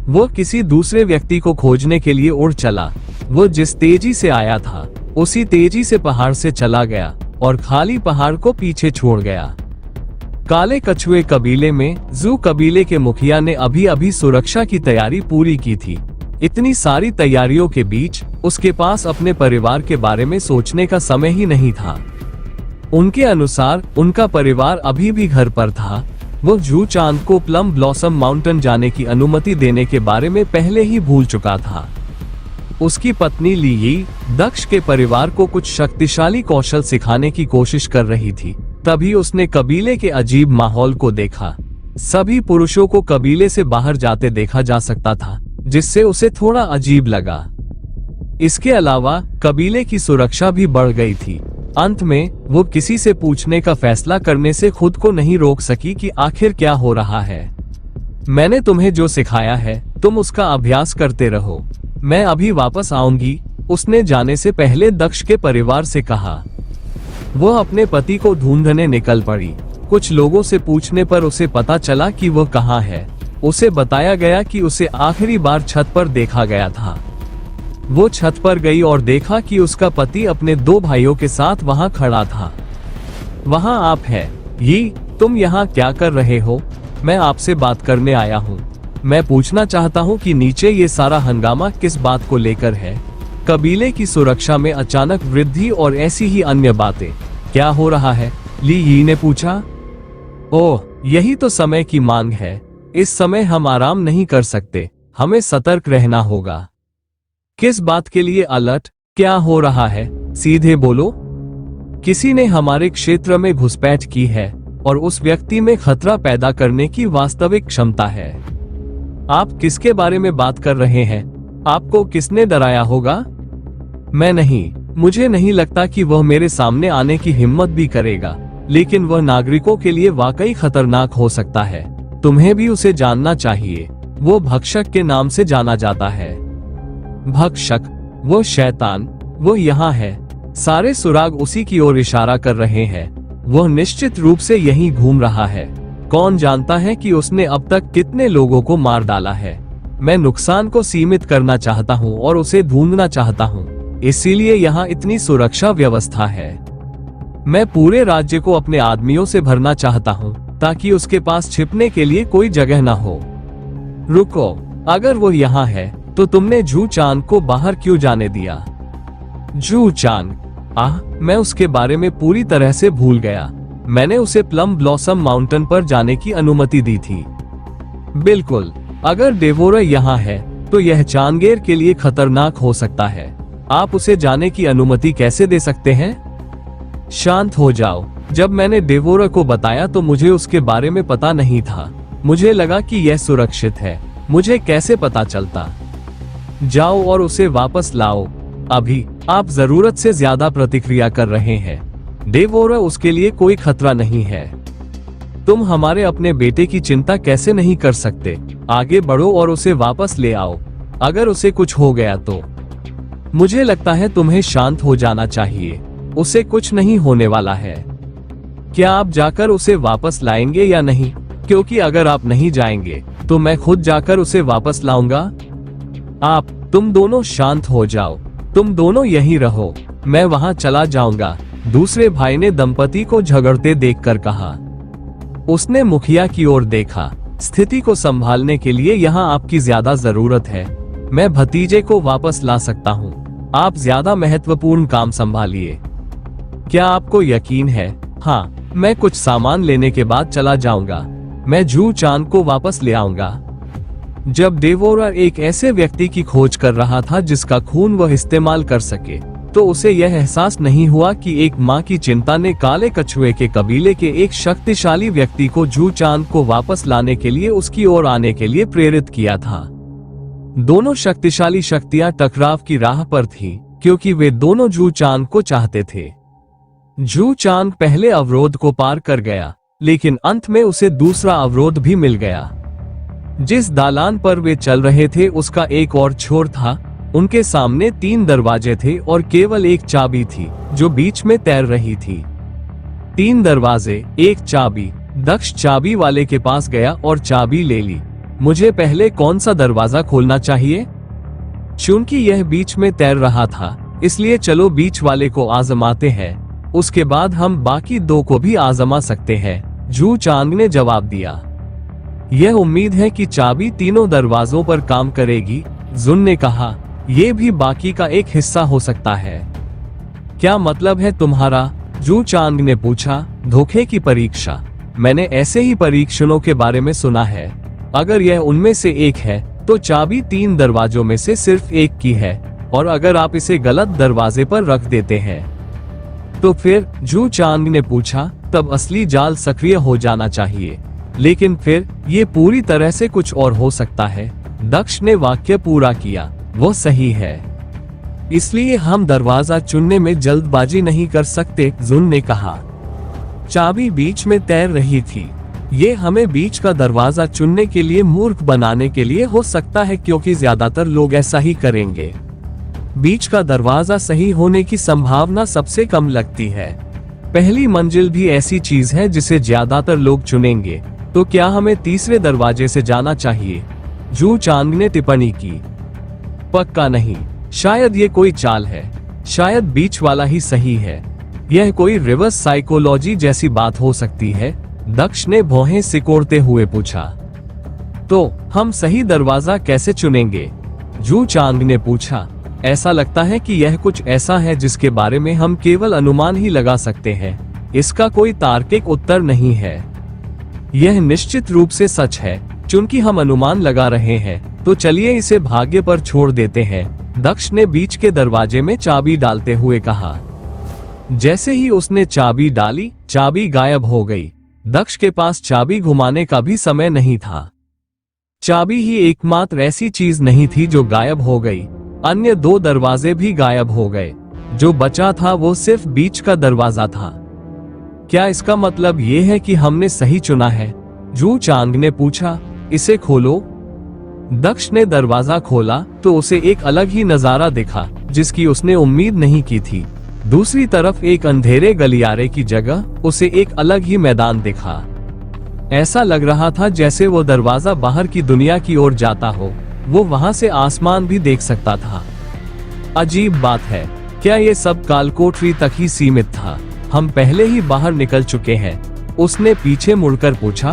Speaker 2: वो किसी दूसरे व्यक्ति को खोजने के लिए उड़ चला। वो जिस तेजी से आया था उसी तेजी से पहाड़ से चला गया और खाली पहाड़ को पीछे छोड़ गया। काले कछुए कबीले में जू कबीले के मुखिया ने अभी अभी सुरक्षा की तैयारी पूरी की थी। इतनी सारी तैयारियों के बीच उसके पास अपने परिवार के बारे में सोचने का समय ही नहीं था। उनके अनुसार उनका परिवार अभी भी घर पर था। वो जू चांद को प्लम ब्लॉसम माउंटेन जाने की अनुमति देने के बारे में पहले ही भूल चुका था। उसकी पत्नी ली यी दक्ष के परिवार को कुछ शक्तिशाली कौशल सिखाने की कोशिश कर रही थी। तभी उसने कबीले के अजीब माहौल को देखा। सभी पुरुषों को कबीले से बाहर जाते देखा जा सकता था, जिससे उसे थोड़ा अजीब लगा। इसके अलावा कबीले की सुरक्षा भी बढ़ गई थी। अंत में वो किसी से पूछने का फैसला करने से खुद को नहीं रोक सकी कि आखिर क्या हो रहा है। मैंने तुम्हें जो सिखाया है तुम उसका अभ्यास करते रहो। मैं अभी वापस आऊंगी, उसने जाने से पहले दक्ष के परिवार से कहा। वो अपने पति को ढूंढने निकल पड़ी। कुछ लोगों से पूछने पर उसे पता चला कि वो कहाँ है। उसे बताया गया कि उसे आखिरी बार छत पर देखा गया था। वो छत पर गई और देखा कि उसका पति अपने 2 भाइयों के साथ वहां खड़ा था। वहां आप है ये, तुम यहाँ क्या कर रहे हो? मैं आपसे बात करने आया हूँ। मैं पूछना चाहता हूँ कि नीचे ये सारा हंगामा किस बात को लेकर है? कबीले की सुरक्षा में अचानक वृद्धि और ऐसी ही अन्य बातें, क्या हो रहा है? ली यी ने पूछा। ओह, यही तो समय की मांग है। इस समय हम आराम नहीं कर सकते, हमें सतर्क रहना होगा। किस बात के लिए अलर्ट? क्या हो रहा है? सीधे बोलो। किसी ने हमारे क्षेत्र में घुसपैठ की है और उस व्यक्ति में खतरा पैदा करने की वास्तविक क्षमता है। आप किसके बारे में बात कर रहे हैं? आपको किसने डराया होगा? मैं नहीं। मुझे नहीं लगता कि वह मेरे सामने आने की हिम्मत भी करेगा, लेकिन वह नागरिकों के लिए वाकई खतरनाक हो सकता है। तुम्हें भी उसे जानना चाहिए। वो भक्षक के नाम से जाना जाता है। भक्षक? वो शैतान? वो यहाँ है। सारे सुराग उसी की ओर इशारा कर रहे हैं। वह निश्चित रूप से यहीं घूम रहा है। कौन जानता है कि उसने अब तक कितने लोगों को मार डाला है। मैं नुकसान को सीमित करना चाहता हूँ और उसे ढूंढना चाहता हूँ, इसीलिए यहाँ इतनी सुरक्षा व्यवस्था है। मैं पूरे राज्य को अपने आदमियों से भरना चाहता हूँ ताकि उसके पास छिपने के लिए कोई जगह न हो। रुको, अगर वो यहाँ है तो तुमने जू चांद को बाहर क्यों जाने दिया? जू चांद? मैं उसके बारे में पूरी तरह से भूल गया। मैंने उसे प्लम ब्लॉसम माउंटेन पर जाने की अनुमति दी थी। बिल्कुल, अगर डेवोरा यहाँ है तो यह चांगेर के लिए खतरनाक हो सकता है। आप उसे जाने की अनुमति कैसे दे सकते हैं? शांत हो जाओ। जब मैंने डेवोरा को बताया तो मुझे उसके बारे में पता नहीं था। मुझे लगा कि यह सुरक्षित है। मुझे कैसे पता चलता? जाओ और उसे वापस लाओ अभी। आप जरूरत से ज्यादा प्रतिक्रिया कर रहे हैं। डेवोरा उसके लिए कोई खतरा नहीं है। तुम हमारे अपने बेटे की चिंता कैसे नहीं कर सकते? आगे बढ़ो और उसे वापस ले आओ। अगर उसे कुछ हो गया तो मुझे लगता है तुम्हें शांत हो जाना चाहिए। उसे कुछ नहीं होने वाला है। क्या आप जाकर उसे वापस लाएंगे या नहीं? क्योंकि अगर आप नहीं जाएंगे तो मैं खुद जाकर उसे वापस लाऊंगा। तुम दोनों शांत हो जाओ। तुम दोनों यहीं रहो, मैं वहां चला जाऊंगा, दूसरे भाई ने दंपति को झगड़ते देखकर कहा। उसने मुखिया की ओर देखा। स्थिति को संभालने के लिए यहाँ आपकी ज्यादा जरूरत है। मैं भतीजे को वापस ला सकता हूँ। आप ज्यादा महत्वपूर्ण काम संभालिए। क्या आपको यकीन है? हाँ, मैं कुछ सामान लेने के बाद चला जाऊंगा। मैं जू चांद को वापस ले आऊंगा। जब डेवोरा एक ऐसे व्यक्ति की खोज कर रहा था जिसका खून वह इस्तेमाल कर सके, तो उसे यह एहसास नहीं हुआ कि एक माँ की चिंता ने काले कछुए के कबीले के एक शक्तिशाली व्यक्ति को जू चांद को वापस लाने के लिए उसकी ओर आने के लिए प्रेरित किया था। दोनों शक्तिशाली शक्तियां टकराव की राह पर थीं, क्योंकि वे दोनों जू चांद को चाहते थे। जू चांद पहले अवरोध को पार कर गया, लेकिन अंत में उसे दूसरा अवरोध भी मिल गया। जिस दालान पर वे चल रहे थे उसका एक और छोर था। उनके सामने 3 दरवाजे थे और केवल एक चाबी थी जो बीच में तैर रही थी। 3 दरवाजे, एक चाबी। दक्ष चाबी वाले के पास गया और चाबी ले ली। मुझे पहले कौन सा दरवाजा खोलना चाहिए? चूंकि यह बीच में तैर रहा था, इसलिए चलो बीच वाले को आजमाते हैं, उसके बाद हम बाकी 2 को भी आजमा सकते हैं, जू चांग ने जवाब दिया। यह उम्मीद है कि चाबी तीनों दरवाजों पर काम करेगी, जुन ने कहा। यह भी बाकी का एक हिस्सा हो सकता है। क्या मतलब है तुम्हारा? जू चांग ने पूछा। धोखे की परीक्षा। मैंने ऐसे ही परीक्षणों के बारे में सुना है। अगर यह उनमें से एक है तो चाबी 3 दरवाजों में से सिर्फ एक की है, और अगर आप इसे गलत दरवाजे पर रख देते हैं तो फिर? जू चांग ने पूछा। तब असली जाल सक्रिय हो जाना चाहिए, लेकिन फिर ये पूरी तरह से कुछ और हो सकता है। दक्ष ने वाक्य पूरा किया। वो सही है, इसलिए हम दरवाजा चुनने में जल्दबाजी नहीं कर सकते, जुन ने कहा। चाबी बीच में तैर रही थी। ये हमें बीच का दरवाजा चुनने के लिए मूर्ख बनाने के लिए हो सकता है, क्योंकि ज्यादातर लोग ऐसा ही करेंगे। बीच का दरवाजा सही होने की संभावना सबसे कम लगती है। पहली मंजिल भी ऐसी चीज है जिसे ज्यादातर लोग चुनेंगे। तो क्या हमें तीसरे दरवाजे से जाना चाहिए? जू चांग ने टिप्पणी की। पक्का नहीं, शायद ये कोई चाल है, शायद बीच वाला ही सही है। यह कोई रिवर्स साइकोलॉजी जैसी बात हो सकती है, दक्ष ने भौहें सिकोड़ते हुए पूछा। तो हम सही दरवाजा कैसे चुनेंगे? जू चांग ने पूछा। ऐसा लगता है कि यह कुछ ऐसा है जिसके बारे में हम केवल अनुमान ही लगा सकते हैं। इसका कोई तार्किक उत्तर नहीं है। यह निश्चित रूप से सच है। चूंकि हम अनुमान लगा रहे हैं, तो चलिए इसे भाग्य पर छोड़ देते हैं, दक्ष ने बीच के दरवाजे में चाबी डालते हुए कहा। जैसे ही उसने चाबी डाली, चाबी गायब हो गई। दक्ष के पास चाबी घुमाने का भी समय नहीं था। चाबी ही एकमात्र ऐसी चीज नहीं थी जो गायब हो गई। अन्य 2 दरवाजे भी गायब हो गए। जो बचा था वो सिर्फ बीच का दरवाजा था। क्या इसका मतलब ये है कि हमने सही चुना है? जू चांग ने पूछा। इसे खोलो। दक्ष ने दरवाजा खोला तो उसे एक अलग ही नजारा दिखा, जिसकी उसने उम्मीद नहीं की थी। दूसरी तरफ एक अंधेरे गलियारे की जगह उसे एक अलग ही मैदान दिखा। ऐसा लग रहा था जैसे वो दरवाजा बाहर की दुनिया की ओर जाता हो। वो वहां से आसमान भी देख सकता था। अजीब बात है, क्या ये सब कालकोठरी तक ही सीमित था? हम पहले ही बाहर निकल चुके हैं, उसने पीछे मुड़कर पूछा।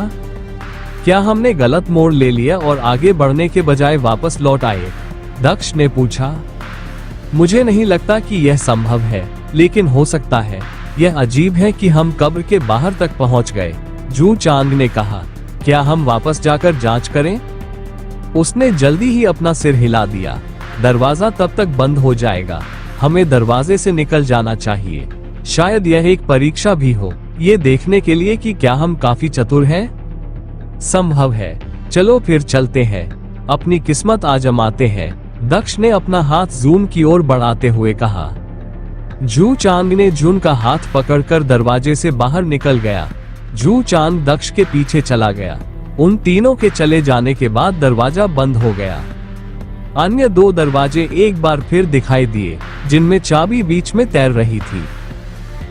Speaker 2: क्या हमने गलत मोड़ ले लिया और आगे बढ़ने के बजाय वापस लौट आए? दक्ष ने पूछा। मुझे नहीं लगता कि यह संभव है, लेकिन हो सकता है। यह अजीब है कि हम कब्र के बाहर तक पहुंच गए, जू चांग ने कहा। क्या हम वापस जाकर जांच करें? उसने जल्दी ही अपना सिर हिला दिया। दरवाजा तब तक बंद हो जाएगा। हमें दरवाजे से निकल जाना चाहिए। शायद यह एक परीक्षा भी हो, ये देखने के लिए कि क्या हम काफी चतुर हैं। संभव है। चलो फिर चलते हैं, अपनी किस्मत आजमाते हैं, दक्ष ने अपना हाथ जून की ओर बढ़ाते हुए कहा। जू चांग ने जून का हाथ पकड़कर दरवाजे से बाहर निकल गया। जू चांग दक्ष के पीछे चला गया। उन तीनों के चले जाने के बाद दरवाजा बंद हो गया। अन्य 2 दरवाजे एक बार फिर दिखाई दिए, जिनमें चाबी बीच में तैर रही थी।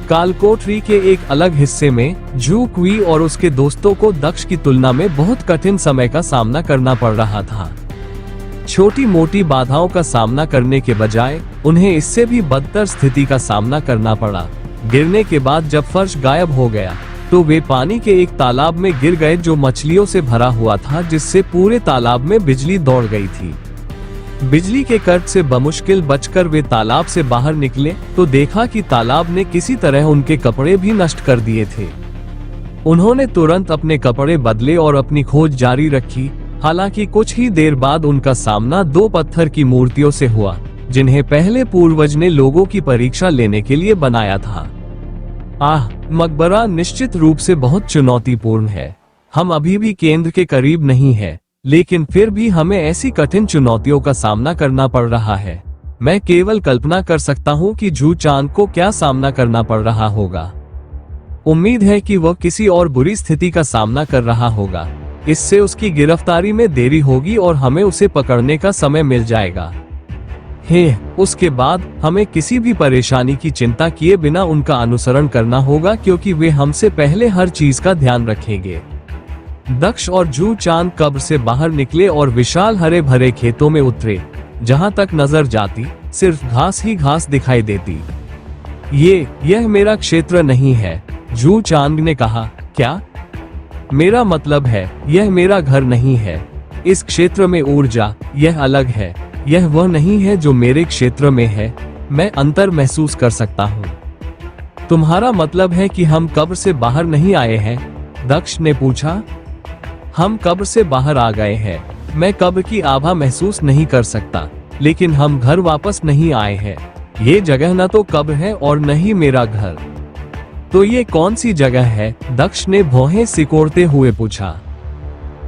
Speaker 2: कालकोठरी के एक अलग हिस्से में जू क्वी और उसके दोस्तों को दक्ष की तुलना में बहुत कठिन समय का सामना करना पड़ रहा था। छोटी मोटी बाधाओं का सामना करने के बजाय उन्हें इससे भी बदतर स्थिति का सामना करना पड़ा। गिरने के बाद जब फर्श गायब हो गया तो वे पानी के एक तालाब में गिर गए जो मछलियों से भरा हुआ था, जिससे पूरे तालाब में बिजली दौड़ गई थी। बिजली के कट से बमुश्किल बचकर वे तालाब से बाहर निकले तो देखा कि तालाब ने किसी तरह उनके कपड़े भी नष्ट कर दिए थे। उन्होंने तुरंत अपने कपड़े बदले और अपनी खोज जारी रखी। हालांकि कुछ ही देर बाद उनका सामना 2 पत्थर की मूर्तियों से हुआ, जिन्हें पहले पूर्वज ने लोगों की परीक्षा लेने के लिए बनाया था। मकबरा निश्चित रूप से बहुत चुनौतीपूर्ण है। हम अभी भी केंद्र के करीब नहीं है, लेकिन फिर भी हमें ऐसी कठिन चुनौतियों का सामना करना पड़ रहा है। मैं केवल कल्पना कर सकता हूँ कि जू चांग को क्या सामना करना पड़ रहा होगा। उम्मीद है कि वह किसी और बुरी स्थिति का सामना कर रहा होगा। इससे उसकी गिरफ्तारी में देरी होगी और हमें उसे पकड़ने का समय मिल जाएगा। उसके बाद हमें किसी भी परेशानी की चिंता किए बिना उनका अनुसरण करना होगा, क्योंकि वे हमसे पहले हर चीज का ध्यान रखेंगे। दक्ष और जू चांद कब्र से बाहर निकले और विशाल हरे भरे खेतों में उतरे। जहां तक नजर जाती सिर्फ घास ही घास दिखाई देती। यह मेरा क्षेत्र नहीं है, जू चांद ने कहा। क्या? मेरा मतलब है, यह मेरा घर नहीं है। इस क्षेत्र में ऊर्जा, यह अलग है। यह वह नहीं है जो मेरे क्षेत्र में है। मैं अंतर महसूस कर सकता हूँ। तुम्हारा मतलब है कि हम कब्र से बाहर नहीं आए हैं? दक्ष ने पूछा। हम कब्र से बाहर आ गए हैं। मैं कब्र की आभा महसूस नहीं कर सकता, लेकिन हम घर वापस नहीं आए हैं। ये जगह न तो कब्र है और न ही मेरा घर। तो ये कौन सी जगह है? दक्ष ने भौहें सिकोड़ते हुए पूछा।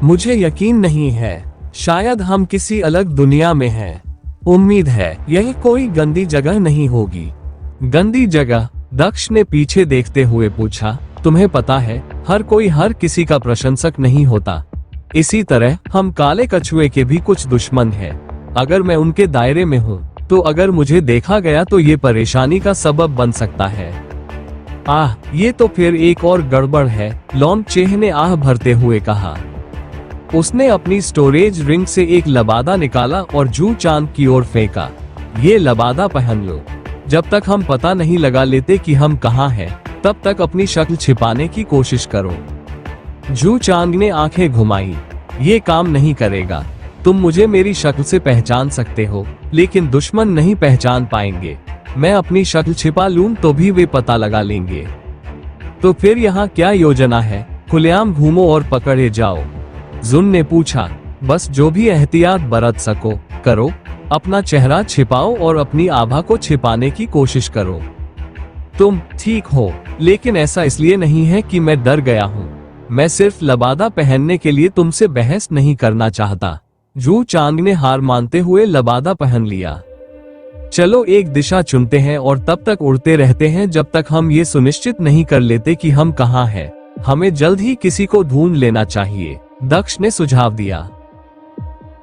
Speaker 2: मुझे यकीन नहीं है। शायद हम किसी अलग दुनिया में हैं। उम्मीद है यह कोई गंदी जगह नहीं होगी। गंदी जगह? दक्ष ने पीछे देखते हुए पूछा। तुम्हें पता है, हर कोई हर किसी का प्रशंसक नहीं होता। इसी तरह हम काले कछुए के भी कुछ दुश्मन हैं। अगर मैं उनके दायरे में हूँ, तो अगर मुझे देखा गया तो ये परेशानी का सबब बन सकता है। ये तो फिर एक और गड़बड़ है, लोमचेह ने आह भरते हुए कहा। उसने अपनी स्टोरेज रिंग से एक लबादा निकाला और जू चांद की ओर फेंका। ये लबादा पहन लो। जब तक हम पता नहीं लगा लेते कि हम कहाँ हैं, तब तक अपनी शक्ल छिपाने की कोशिश करो। जू चांद ने आंखें घुमाई। ये काम नहीं करेगा। तुम मुझे मेरी शक्ल से पहचान सकते हो, लेकिन दुश्मन नहीं पहचान पाएंगे। मैं अपनी शक्ल छिपा लूं तो भी वे पता लगा लेंगे। तो फिर यहाँ क्या योजना है? खुलेआम घूमो और पकड़े जाओ, जुन ने पूछा। बस जो भी एहतियात बरत सको करो। अपना चेहरा छिपाओ और अपनी आभा को छिपाने की कोशिश करो। तुम ठीक हो, लेकिन ऐसा इसलिए नहीं है कि मैं डर गया हूँ। मैं सिर्फ लबादा पहनने के लिए तुमसे बहस नहीं करना चाहता। जू चांद ने हार मानते हुए लबादा पहन लिया। चलो एक दिशा चुनते हैं और तब तक उड़ते रहते हैं जब तक हम ये सुनिश्चित नहीं कर लेते कि हम कहाँ हैं। हमें जल्द ही किसी को ढूंढ लेना चाहिए, दक्ष ने सुझाव दिया।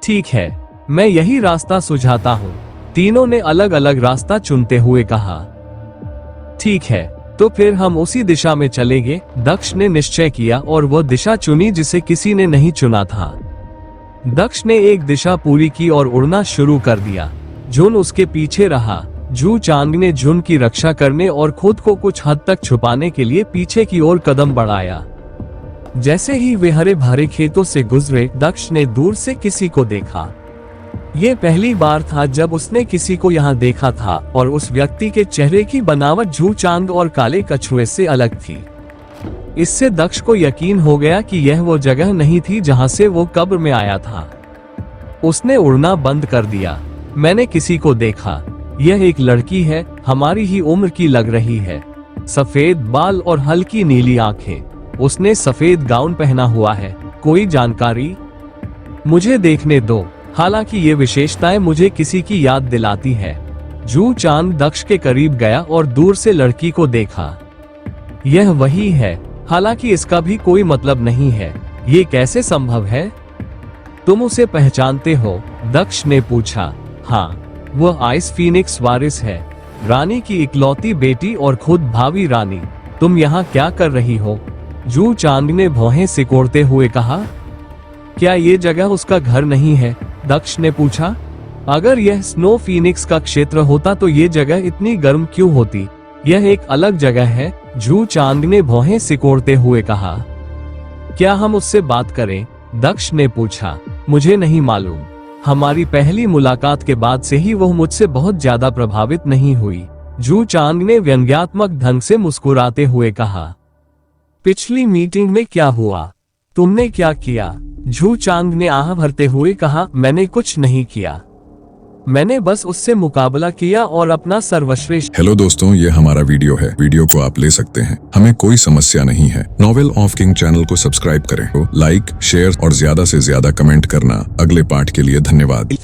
Speaker 2: ठीक है, मैं यही रास्ता सुझाता हूँ, तीनों ने अलग अलग रास्ता चुनते हुए कहा। ठीक है, तो फिर हम उसी दिशा में चलेंगे, दक्ष ने निश्चय किया और वह दिशा चुनी जिसे किसी ने नहीं चुना था। दक्ष ने एक दिशा पूरी की और उड़ना शुरू कर दिया। जुन उसके पीछे रहा। जू चांद ने जुन की रक्षा करने और खुद को कुछ हद तक छुपाने के लिए पीछे की ओर कदम बढ़ाया। जैसे ही वे हरे भरे खेतों से गुजरे, दक्ष ने दूर से किसी को देखा। ये पहली बार था जब उसने किसी को यहाँ देखा था और उस व्यक्ति के चेहरे की बनावट जू चांद और काले कछुए से अलग थी। इससे दक्ष को यकीन हो गया कि यह वो जगह नहीं थी जहाँ से वो कब्र में आया था। उसने उड़ना बंद कर दिया। मैंने किसी को देखा। यह एक लड़की है, हमारी ही उम्र की लग रही है। सफेद बाल और हल्की नीली आंखें। उसने सफेद गाउन पहना हुआ है। कोई जानकारी? मुझे देखने दो। हालांकि ये विशेषताएं मुझे किसी की याद दिलाती है। जू चांद दक्ष के करीब गया और दूर से लड़की को देखा। यह वही है, हालांकि इसका भी कोई मतलब नहीं है। ये कैसे संभव है? तुम उसे पहचानते हो? दक्ष ने पूछा। हाँ, वह आइस फीनिक्स वारिस है, रानी की इकलौती बेटी और खुद भावी रानी। तुम यहाँ क्या कर रही हो? जू चांद ने भौहें सिकोड़ते हुए कहा। क्या ये जगह उसका घर नहीं है? दक्ष ने पूछा। अगर यह स्नो फीनिक्स का क्षेत्र होता तो ये जगह इतनी गर्म क्यों होती? यह एक अलग जगह है, जू चांद ने भौहें सिकोड़ते हुए कहा। क्या हम उससे बात करें? दक्ष ने पूछा। मुझे नहीं मालूम। हमारी पहली मुलाकात के बाद से ही वह मुझसे बहुत ज्यादा प्रभावित नहीं हुई, जू चांद ने व्यंग्यात्मक ढंग से मुस्कुराते हुए कहा। पिछली मीटिंग में क्या हुआ? तुमने क्या किया? जू चांद ने आह भरते हुए कहा। मैंने कुछ नहीं किया। मैंने बस उससे मुकाबला किया और अपना सर्वश्रेष्ठ।
Speaker 1: हेलो दोस्तों, ये हमारा वीडियो है। वीडियो को आप ले सकते हैं, हमें कोई समस्या नहीं है। नॉवेल ऑफ किंग चैनल को सब्सक्राइब करें, तो लाइक, शेयर और ज्यादा से ज्यादा कमेंट करना। अगले पार्ट के लिए धन्यवाद।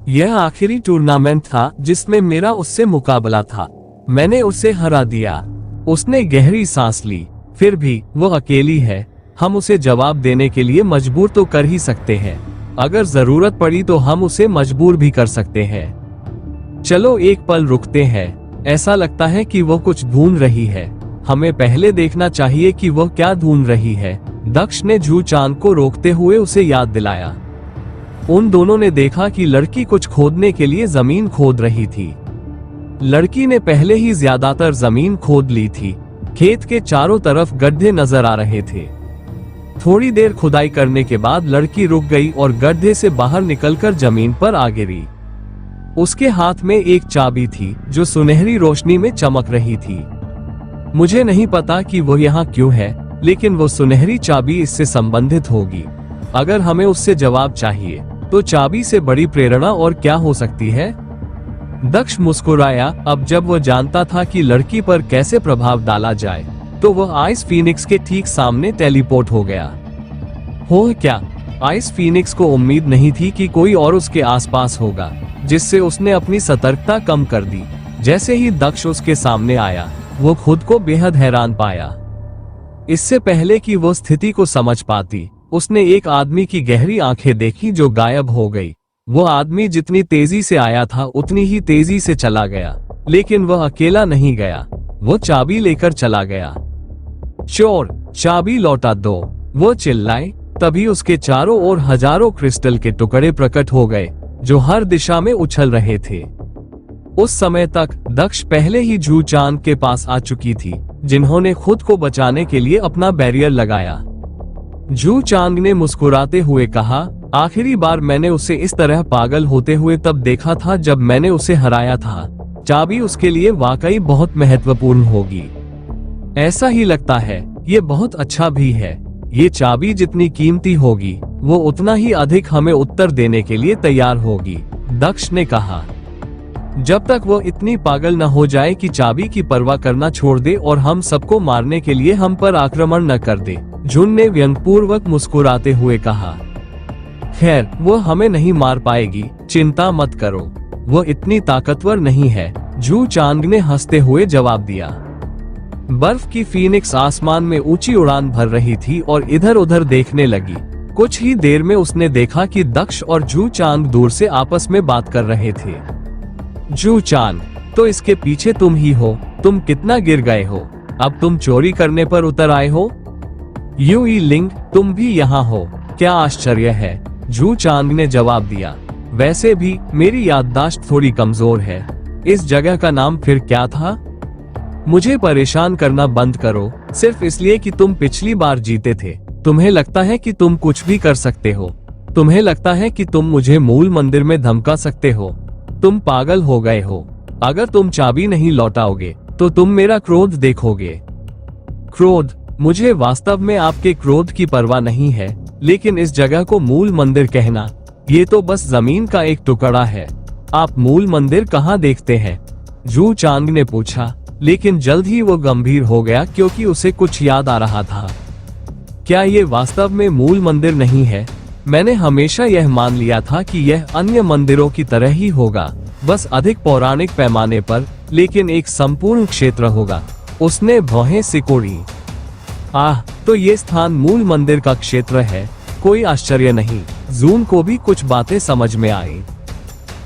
Speaker 2: यह आखिरी टूर्नामेंट था जिसमें मेरा उससे मुकाबला था। मैंने उसे हरा दिया। उसने गहरी सांस ली। फिर भी वो अकेली है, हम उसे जवाब देने के लिए मजबूर तो कर ही सकते हैं। अगर जरूरत पड़ी तो हम उसे मजबूर भी कर सकते हैं। चलो एक पल रुकते हैं, ऐसा लगता है कि वो कुछ ढूंढ रही है। हमें पहले देखना चाहिए कि वो क्या ढूंढ रही है। दक्ष ने जू चांद को रोकते हुए उसे याद दिलाया। उन दोनों ने देखा कि लड़की कुछ खोदने के लिए जमीन खोद रही थी। लड़की ने पहले ही ज्यादातर जमीन खोद ली थी। खेत के चारों तरफ गड्ढे नजर आ रहे थे। थोड़ी देर खुदाई करने के बाद लड़की रुक गई और गड्ढे से बाहर निकलकर जमीन पर आ गिरी। उसके हाथ में एक चाबी थी जो सुनहरी रोशनी में चमक रही थी। मुझे नहीं पता कि वो यहाँ क्यों है, लेकिन वो सुनहरी चाबी इससे संबंधित होगी। अगर हमें उससे जवाब चाहिए तो चाबी से बड़ी प्रेरणा और क्या हो सकती है? दक्ष मुस्कुराया। अब जब वो जानता था कि लड़की पर कैसे प्रभाव डाला जाए, तो वह आइस फीनिक्स के ठीक सामने टेलीपोर्ट हो गया। हो क्या? आइस फीनिक्स को उम्मीद नहीं थी कि कोई और उसके आसपास होगा, जिससे उसने अपनी सतर्कता कम कर दी। जैसे ही दक्ष उसके सामने आया, वो खुद को बेहद हैरान पाया। इससे पहले कि वो स्थिति को समझ पाती, उसने एक आदमी की गहरी आंखें देखी जो गायब हो गई। वो आदमी जितनी तेजी से आया था उतनी ही तेजी से चला गया, लेकिन वह अकेला नहीं गया। वो चाबी लेकर चला गया। चोर, चाबी लौटा दो, वो चिल्लाए। तभी उसके चारों ओर हजारों क्रिस्टल के टुकड़े प्रकट हो गए जो हर दिशा में उछल रहे थे। उस समय तक दक्ष पहले ही जू चांद के पास आ चुकी थी, जिन्होंने खुद को बचाने के लिए अपना बैरियर लगाया। जू चांद ने मुस्कुराते हुए कहा, आखिरी बार मैंने उसे इस तरह पागल होते हुए तब देखा था जब मैंने उसे हराया था। चाबी उसके लिए वाकई बहुत महत्वपूर्ण होगी। ऐसा ही लगता है, ये बहुत अच्छा भी है। ये चाबी जितनी कीमती होगी, वो उतना ही अधिक हमें उत्तर देने के लिए तैयार होगी, दक्ष ने कहा। जब तक वो इतनी पागल न हो जाए कि चाबी की परवाह करना छोड़ दे और हम सबको मारने के लिए हम पर आक्रमण न कर दे, जुन ने व्यंग्यपूर्वक मुस्कुराते हुए कहा। खैर, वो हमें नहीं मार पाएगी, चिंता मत करो। वो इतनी ताकतवर नहीं है, जू चांद ने हंसते हुए जवाब दिया। बर्फ की फीनिक्स आसमान में ऊंची उड़ान भर रही थी और इधर उधर देखने लगी। कुछ ही देर में उसने देखा कि दक्ष और जू चांद दूर से आपस में बात कर रहे थे। जू चांद, तो इसके पीछे तुम ही हो। तुम कितना गिर गए हो, अब तुम चोरी करने पर उतर आए हो। यू ई लिंग, तुम भी यहाँ हो, क्या आश्चर्य है, जू चांद ने जवाब दिया। वैसे भी मेरी याददाश्त थोड़ी कमजोर है। इस जगह का नाम फिर क्या था? मुझे परेशान करना बंद करो, सिर्फ इसलिए कि तुम पिछली बार जीते थे। तुम्हें लगता है कि तुम कुछ भी कर सकते हो। तुम्हें लगता है कि तुम मुझे मूल मंदिर में धमका सकते हो। तुम पागल हो गए हो। अगर तुम चाबी नहीं लौटाओगे तो तुम मेरा क्रोध देखोगे। क्रोध? मुझे वास्तव में आपके क्रोध की परवाह नहीं है, लेकिन इस जगह को मूल मंदिर कहना, ये तो बस जमीन का एक टुकड़ा है। आप मूल मंदिर कहाँ देखते हैं? जू चांद ने पूछा, लेकिन जल्द ही वो गंभीर हो गया क्योंकि उसे कुछ याद आ रहा था। क्या ये वास्तव में मूल मंदिर नहीं है? मैंने हमेशा यह मान लिया था कि यह अन्य मंदिरों की तरह ही होगा, बस अधिक पौराणिक पैमाने पर, लेकिन एक संपूर्ण क्षेत्र होगा। उसने भौहें सिकोड़ी। आह, तो ये स्थान मूल मंदिर का क्षेत्र है। कोई आश्चर्य नहीं, जून को भी कुछ बातें समझ में आई।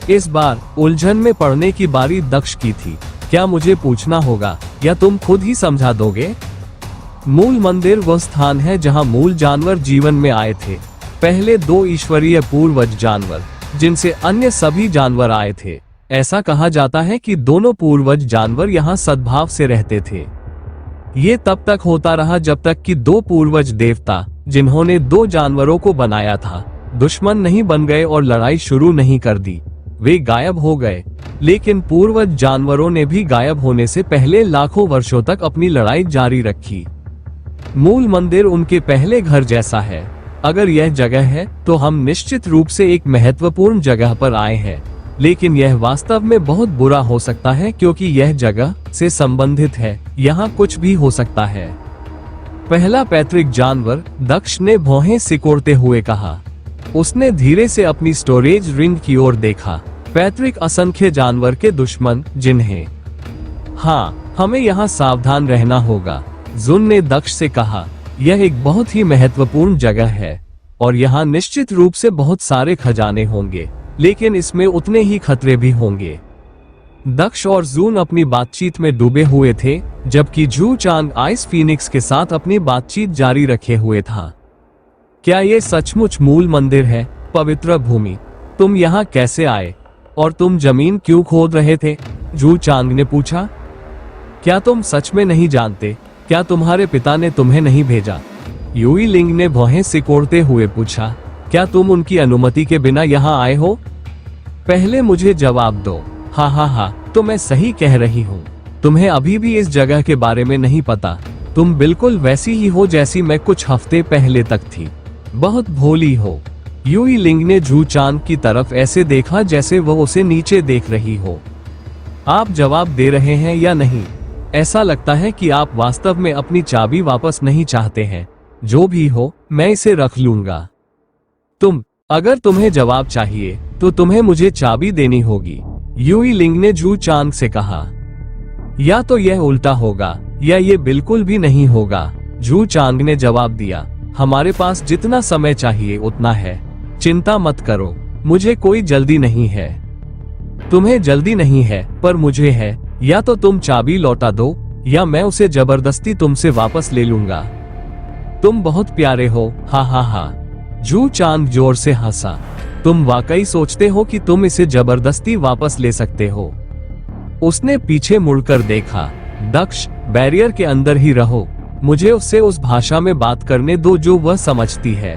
Speaker 2: इस बार उलझन में पड़ने की बारी दक्ष की थी। क्या मुझे पूछना होगा या तुम खुद ही समझा दोगे? मूल मंदिर वह स्थान है जहां मूल जानवर जीवन में आए थे। पहले दो ईश्वरीय पूर्वज जानवर, जिनसे अन्य सभी जानवर आए थे। ऐसा कहा जाता है कि दोनों पूर्वज जानवर यहाँ सद्भाव से रहते थे। ये तब तक होता रहा जब तक कि दो पूर्वज देवता, जिन्होंने दो जानवरों को बनाया था, दुश्मन नहीं बन गए और लड़ाई शुरू नहीं कर दी। वे गायब हो गए, लेकिन पूर्वज जानवरों ने भी गायब होने से पहले लाखों वर्षों तक अपनी लड़ाई जारी रखी। मूल मंदिर उनके पहले घर जैसा है। अगर यह जगह है तो हम निश्चित रूप से एक महत्वपूर्ण जगह पर आए हैं, लेकिन यह वास्तव में बहुत बुरा हो सकता है क्योंकि यह जगह से संबंधित है। यहाँ कुछ भी हो सकता है। पहला पैतृक जानवर, दक्ष ने भौहें सिकोड़ते हुए कहा। उसने धीरे से अपनी स्टोरेज रिंग की ओर देखा। पैतृक असंख्य जानवर के दुश्मन, जिन्हें हाँ, हमें यहाँ सावधान रहना होगा। जुन ने दक्ष से कहा, यह एक बहुत ही महत्वपूर्ण जगह है और यहाँ निश्चित रूप से बहुत सारे खजाने होंगे, लेकिन इसमें उतने ही खतरे भी होंगे। दक्ष और जून अपनी बातचीत में डूबे हुए थे, जबकि जू चांग आइस फीनिक्स के साथ अपनी बातचीत जारी रखे हुए था। क्या ये सचमुच मूल मंदिर है, पवित्र भूमि? तुम यहाँ कैसे आए और तुम जमीन क्यों खोद रहे थे? जू चांग ने पूछा। क्या तुम सच में नहीं जानते? क्या तुम्हारे पिता ने तुम्हें नहीं भेजा? युई लिंग ने भौहें सिकोड़ते हुए पूछा। क्या तुम उनकी अनुमति के बिना यहाँ आए हो? पहले मुझे जवाब दो। हाँ, तो मैं सही कह रही हूँ। तुम्हें अभी भी इस जगह के बारे में नहीं पता। तुम बिल्कुल वैसी ही हो जैसी मैं कुछ हफ्ते पहले तक थी। बहुत भोली हो। युई लिंग ने जू चांग की तरफ ऐसे देखा जैसे वह उसे नीचे देख रही हो। आप जवाब दे रहे हैं या नहीं? ऐसा लगता है कि आप वास्तव में अपनी चाबी वापस नहीं चाहते हैं। जो भी हो, मैं इसे रख लूंगा। अगर तुम्हें जवाब चाहिए तो तुम्हें मुझे चाबी देनी होगी, युई लिंग ने जू चांग से कहा। या तो यह उल्टा होगा या ये बिल्कुल भी नहीं होगा, जू चांग ने जवाब दिया। हमारे पास जितना समय चाहिए उतना है। चिंता मत करो, मुझे कोई जल्दी नहीं है। तुम्हें जल्दी नहीं है, पर मुझे है। या तो तुम चाबी लौटा दो या मैं उसे जबरदस्ती तुमसे वापस ले लूंगा। तुम बहुत प्यारे हो। हाँ। जू चांग जोर से हंसा। तुम वाकई सोचते हो कि तुम इसे जबरदस्ती वापस ले सकते हो? उसने पीछे मुड़कर देखा। दक्ष, बैरियर के अंदर ही रहो। मुझे उससे उस भाषा में बात करने दो जो वह समझती है।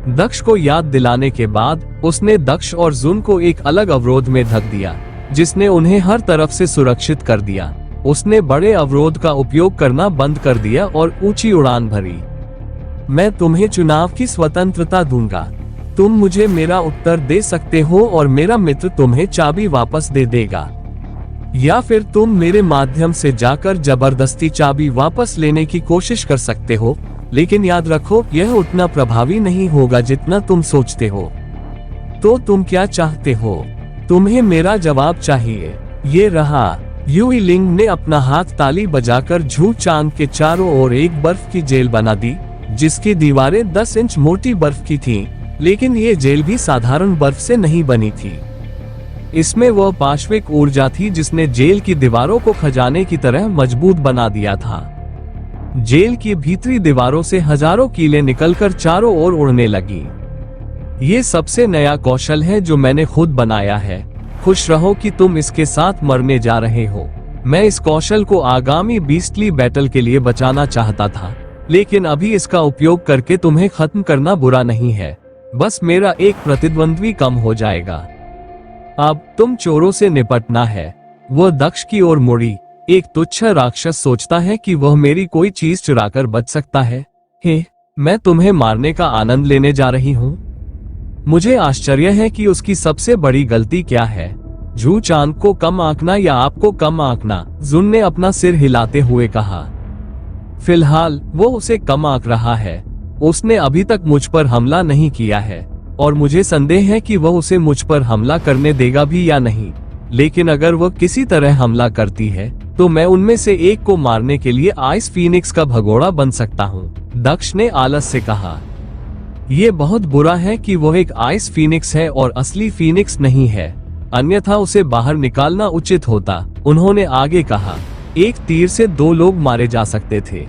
Speaker 2: दक्ष को याद दिलाने के बाद उसने दक्ष और जुन को एक अलग अवरोध में धक दिया, जिसने उन्हें हर तरफ से सुरक्षित कर दिया। उसने बड़े अवरोध का उपयोग करना बंद कर दिया और ऊंची उड़ान भरी। मैं तुम्हें चुनाव की स्वतंत्रता दूंगा। तुम मुझे मेरा उत्तर दे सकते हो और मेरा मित्र तुम्हें चाबी वापस दे देगा, या फिर तुम मेरे माध्यम से जाकर जबरदस्ती चाबी वापस लेने की कोशिश कर सकते हो। लेकिन याद रखो, यह उतना प्रभावी नहीं होगा जितना तुम सोचते हो। तो तुम क्या चाहते हो? तुम्हें मेरा जवाब चाहिए। ये रहा। युई लिंग ने अपना हाथ ताली बजाकर जू चांग के चारों ओर एक बर्फ की जेल बना दी, जिसकी दीवारें 10 इंच मोटी बर्फ की थीं, लेकिन ये जेल भी साधारण बर्फ से नहीं बनी थी। इसमें वह पाश्विक ऊर्जा थी जिसने जेल की दीवारों को खजाने की तरह मजबूत बना दिया था। जेल की भीतरी दीवारों से हजारों कीलें निकलकर चारों ओर उड़ने लगी। ये सबसे नया कौशल है जो मैंने खुद बनाया है। खुश रहो कि तुम इसके साथ मरने जा रहे हो। मैं इस कौशल को आगामी बीस्टली बैटल के लिए बचाना चाहता था, लेकिन अभी इसका उपयोग करके तुम्हें खत्म करना बुरा नहीं है। बस मेरा एक प्रतिद्वंद्वी कम हो जाएगा। अब तुम चोरों से निपटना है। वह दक्ष की ओर मुड़ी। एक तुच्छ राक्षस सोचता है कि वह मेरी कोई चीज चुराकर बच सकता है। हे, मैं तुम्हें मारने का आनंद लेने जा रही हूँ। मुझे आश्चर्य है कि उसकी सबसे बड़ी गलती क्या है। जू चांग को कम आंकना या आपको कम आंकना, जुन ने अपना सिर हिलाते हुए कहा। फिलहाल वो उसे कम आंक रहा है। उसने अभी तक मुझ पर हमला नहीं किया है और मुझे संदेह है कि वह उसे मुझ पर हमला करने देगा भी या नहीं। लेकिन अगर वह किसी तरह हमला करती है तो मैं उनमें से एक को मारने के लिए आइस फीनिक्स का भगोड़ा बन सकता हूँ, दक्ष ने आलस से कहा। ये बहुत बुरा है कि वह एक आइस फीनिक्स है और असली फीनिक्स नहीं है, अन्यथा उसे बाहर निकालना उचित होता। उन्होंने आगे कहा, एक तीर से 2 लोग मारे जा सकते थे।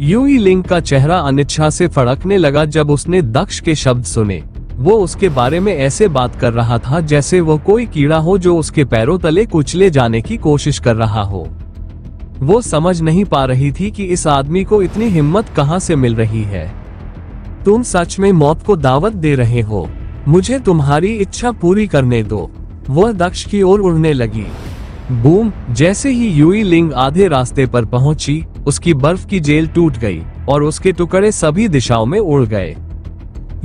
Speaker 2: युई लिंग का चेहरा अनिच्छा से फड़कने लगा जब उसने दक्ष के शब्द सुने। वो उसके बारे में ऐसे बात कर रहा था जैसे वह कोई कीड़ा हो जो उसके पैरों तले कुचले जाने की कोशिश कर रहा हो। वो समझ नहीं पा रही थी कि इस आदमी को इतनी हिम्मत कहां से मिल रही है। तुम सच में मौत को दावत दे रहे हो? मुझे तुम्हारी इच्छा पूरी करने दो। वह दक्ष की ओर उड़ने लगी। बूम! जैसे ही युई लिंग आधे रास्ते पर पहुंची, उसकी बर्फ की जेल टूट गई और उसके टुकड़े सभी दिशाओं में उड़ गए।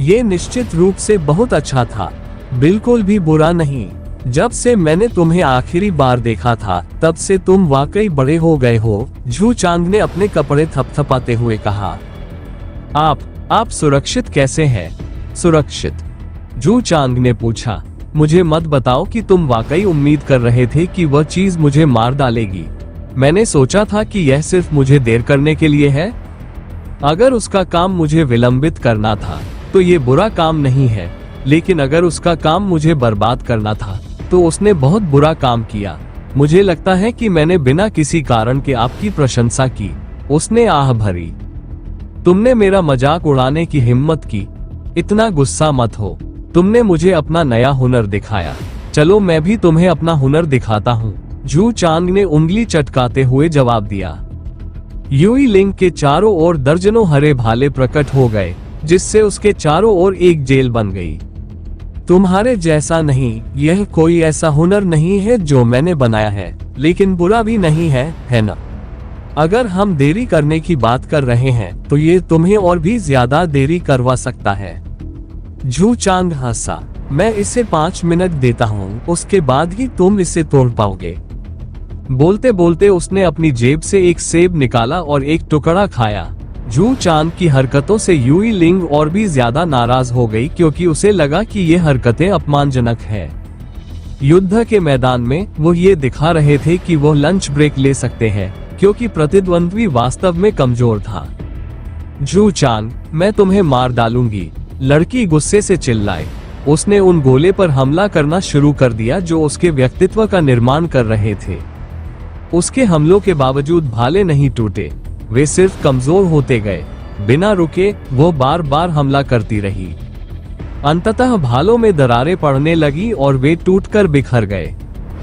Speaker 2: ये निश्चित रूप से बहुत अच्छा था, बिल्कुल भी बुरा नहीं। जब से मैंने तुम्हें आखिरी बार देखा था तब से तुम वाकई बड़े हो गए हो, जू चांग ने अपने कपड़े थपथपाते हुए कहा। आप सुरक्षित कैसे हैं? सुरक्षित? जू चांग ने पूछा। मुझे मत बताओ कि तुम वाकई उम्मीद कर रहे थे कि वह चीज मुझे मार डालेगी। मैंने सोचा था कि यह सिर्फ मुझे देर करने के लिए है। अगर उसका काम मुझे विलंबित करना था तो ये बुरा काम नहीं है, लेकिन अगर उसका काम मुझे बर्बाद करना था तो उसने बहुत बुरा काम किया। मुझे लगता है कि मैंने बिना किसी कारण के आपकी प्रशंसा की। उसने आह भरी। तुमने मेरा मजाक उड़ाने की हिम्मत की। इतना गुस्सा मत हो। तुमने मुझे अपना नया हुनर दिखाया। चलो मैं भी तुम्हें अपना हुनर दिखाता हूँ, जू चांग ने उंगली चटकाते हुए जवाब दिया। युई लिंग के चारों ओर दर्जनों हरे भाले प्रकट हो गए, जिससे उसके चारों ओर एक जेल बन गई। तुम्हारे जैसा नहीं, यह कोई ऐसा हुनर नहीं है जो मैंने बनाया है, लेकिन बुरा भी नहीं है ना? अगर हम देरी करने की बात कर रहे हैं तो ये तुम्हें और भी ज्यादा देरी करवा सकता है। जू चांग हंसा। मैं इसे 5 मिनट देता हूँ, उसके बाद ही तुम इसे तोड़ पाओगे। बोलते बोलते उसने अपनी जेब से एक सेब निकाला और एक टुकड़ा खाया। जू चांग की हरकतों से युई लिंग और भी ज्यादा नाराज हो गई, क्योंकि उसे लगा कि ये हरकतें अपमानजनक है। युद्ध के मैदान में वो ये दिखा रहे थे कि वो लंच ब्रेक ले सकते हैं, क्योंकि प्रतिद्वंद्वी वास्तव में कमजोर था। जू चांग, मैं तुम्हें मार डालूंगी, लड़की गुस्से से चिल्लाई। उसने उन गोले पर हमला करना शुरू कर दिया जो उसके व्यक्तित्व का निर्माण कर रहे थे। उसके हमलों के बावजूद भाले नहीं टूटे, वे सिर्फ कमजोर होते गए। बिना रुके वो बार बार हमला करती रही। अंततः भालों में दरारें पड़ने लगी और वे टूटकर बिखर गए।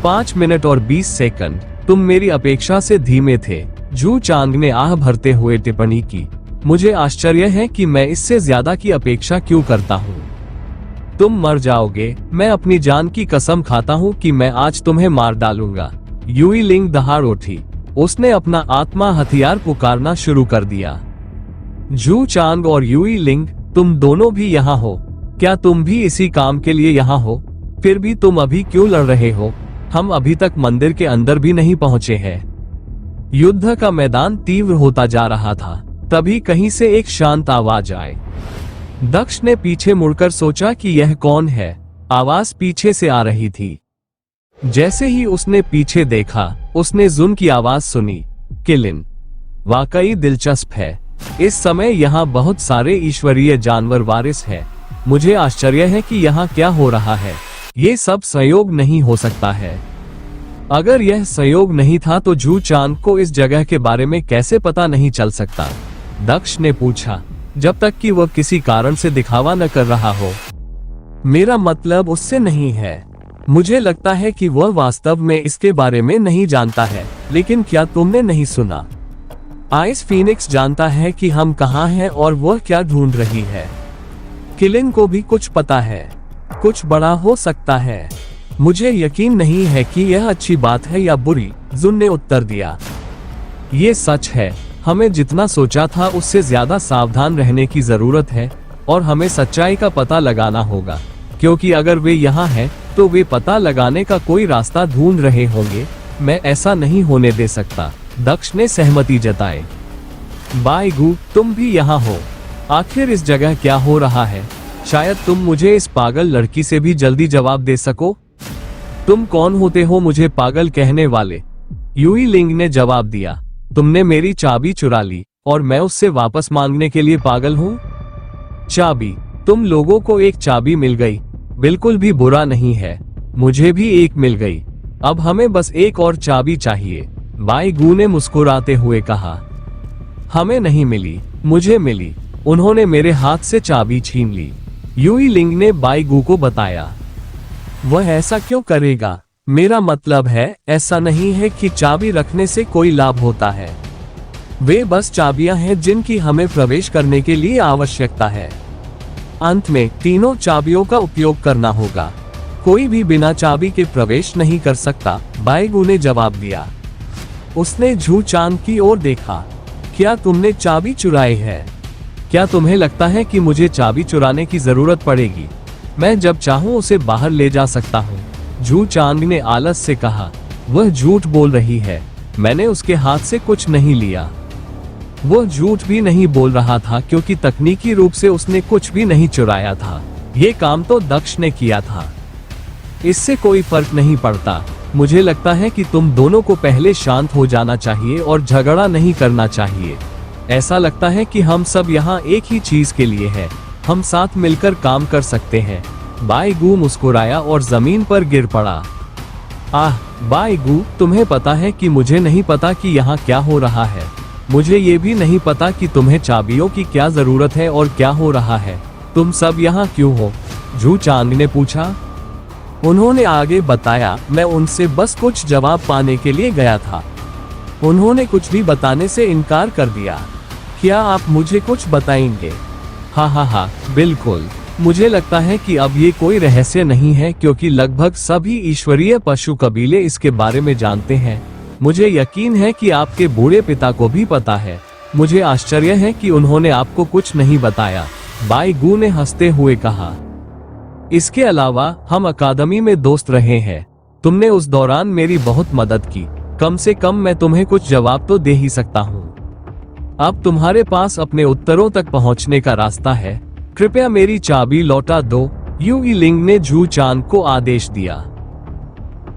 Speaker 2: 5 मिनट और 20 सेकंड, तुम मेरी अपेक्षा से धीमे थे, जू चांग ने आह भरते हुए टिप्पणी की। मुझे आश्चर्य है कि मैं इससे ज्यादा की अपेक्षा क्यों करता हूँ। तुम मर जाओगे, मैं अपनी जान की कसम खाता हूँ कि मैं आज तुम्हें मार डालूंगा। युई लिंग दहाड़ उठी। उसने अपना आत्मा हथियार पुकारना शुरू कर दिया। जू चांग और युई लिंग, तुम दोनों भी यहाँ हो। क्या तुम भी इसी काम के लिए यहाँ हो? फिर भी तुम अभी क्यों लड़ रहे हो? हम अभी तक मंदिर के अंदर भी नहीं पहुंचे हैं। युद्ध का मैदान तीव्र होता जा रहा था। तभी कहीं से एक शांत आवाज आए। दक्ष ने पीछे मुड़कर सोचा कि यह कौन है। आवाज पीछे से आ रही थी। जैसे ही उसने पीछे देखा, उसने जुन की आवाज सुनी। किलिन, वाकई दिलचस्प है। इस समय यहाँ बहुत सारे ईश्वरीय जानवर वारिस हैं। मुझे आश्चर्य है कि यहाँ क्या हो रहा है। ये सब संयोग नहीं हो सकता है। अगर यह संयोग नहीं था तो जू चांग को इस जगह के बारे में कैसे पता नहीं चल सकता? दक्ष ने पूछा, जब तक कि वह किसी कारण से दिखावा न कर रहा हो। मेरा मतलब उससे नहीं है। मुझे लगता है कि वह वास्तव में इसके बारे में नहीं जानता है। लेकिन क्या तुमने नहीं सुना? आइस फीनिक्स जानता है कि हम कहाँ हैं और वह क्या ढूंढ रही है। किलिन को भी कुछ पता है। कुछ बड़ा हो सकता है। मुझे यकीन नहीं है कि यह अच्छी बात है या बुरी, जुन ने उत्तर दिया। ये सच है। हमें जितना सोचा था उससे ज्यादा सावधान रहने की जरूरत है और हमें सच्चाई का पता लगाना होगा, क्योंकि अगर वे यहाँ हैं तो वे पता लगाने का कोई रास्ता ढूंढ रहे होंगे। मैं ऐसा नहीं होने दे सकता। दक्ष ने सहमति जताई। बाई गू, तुम भी यहाँ हो। आखिर इस जगह क्या हो रहा है? शायद तुम मुझे इस पागल लड़की से भी जल्दी जवाब दे सको। तुम कौन होते हो मुझे पागल कहने वाले? युई लिंग ने जवाब दिया। तुमने मेरी चाबी चुरा ली और मैं उससे वापस मांगने के लिए पागल हूँ? चाबी? तुम लोगों को एक चाबी मिल गई। बिल्कुल भी बुरा नहीं है। मुझे भी एक मिल गई। अब हमें बस एक और चाबी चाहिए, बाई गू ने मुस्कुराते हुए कहा। हमें नहीं मिली, मुझे मिली। उन्होंने मेरे हाथ से चाबी छीन ली, युई लिंग ने बाई गू को बताया। वह ऐसा क्यों करेगा? मेरा मतलब है, ऐसा नहीं है कि चाबी रखने से कोई लाभ होता है। वे बस चाबियां हैं जिनकी हमें प्रवेश करने के लिए आवश्यकता है। अंत में तीनों चाबियों का उपयोग करना होगा। कोई भी बिना चाबी के प्रवेश नहीं कर सकता, बाई गू ने जवाब दिया। उसने जू चांग की ओर देखा। क्या तुमने चाबी चुराई है? क्या तुम्हें लगता है कि मुझे चाबी चुराने की जरूरत पड़ेगी? मैं जब चाहूं उसे बाहर ले जा सकता हूं, जू चांग ने आलस से कहा। वह झूठ बोल रही है। मैंने उसके हाथ से कुछ नहीं लिया। वह झूठ भी नहीं बोल रहा था, क्योंकि तकनीकी रूप से उसने कुछ भी नहीं चुराया था। ये काम तो दक्ष ने किया था। इससे कोई फर्क नहीं पड़ता। मुझे लगता है कि तुम दोनों को पहले शांत हो जाना चाहिए और झगड़ा नहीं करना चाहिए। ऐसा लगता है कि हम सब यहाँ एक ही चीज के लिए हैं। हम साथ मिलकर काम कर सकते हैं। बाई गू मुस्कुराया और जमीन पर गिर पड़ा। आह बाई गू, तुम्हें पता है कि मुझे नहीं पता कि यहाँ क्या हो रहा है। मुझे ये भी नहीं पता कि तुम्हें चाबियों की क्या जरूरत है और क्या हो रहा है। तुम सब यहाँ क्यों हो? जू चांग ने पूछा। उन्होंने आगे बताया, मैं उनसे बस कुछ जवाब पाने के लिए गया था। उन्होंने कुछ भी बताने से इनकार कर दिया। क्या आप मुझे कुछ बताएंगे? हाँ, बिल्कुल। मुझे लगता है कि अब ये कोई रहस्य नहीं है, क्योंकि लगभग सभी ईश्वरीय पशु कबीले इसके बारे में जानते हैं। मुझे यकीन है कि आपके बूढ़े पिता को भी पता है। मुझे आश्चर्य है कि उन्होंने आपको कुछ नहीं बताया, बाई गू ने हंसते हुए कहा। इसके अलावा हम अकादमी में दोस्त रहे हैं। तुमने उस दौरान मेरी बहुत मदद की। कम से कम मैं तुम्हें कुछ जवाब तो दे ही सकता हूँ। अब तुम्हारे पास अपने उत्तरों तक पहुँचने का रास्ता है। कृपया मेरी चाबी लौटा दो, युई लिंग ने जू चांग को आदेश दिया।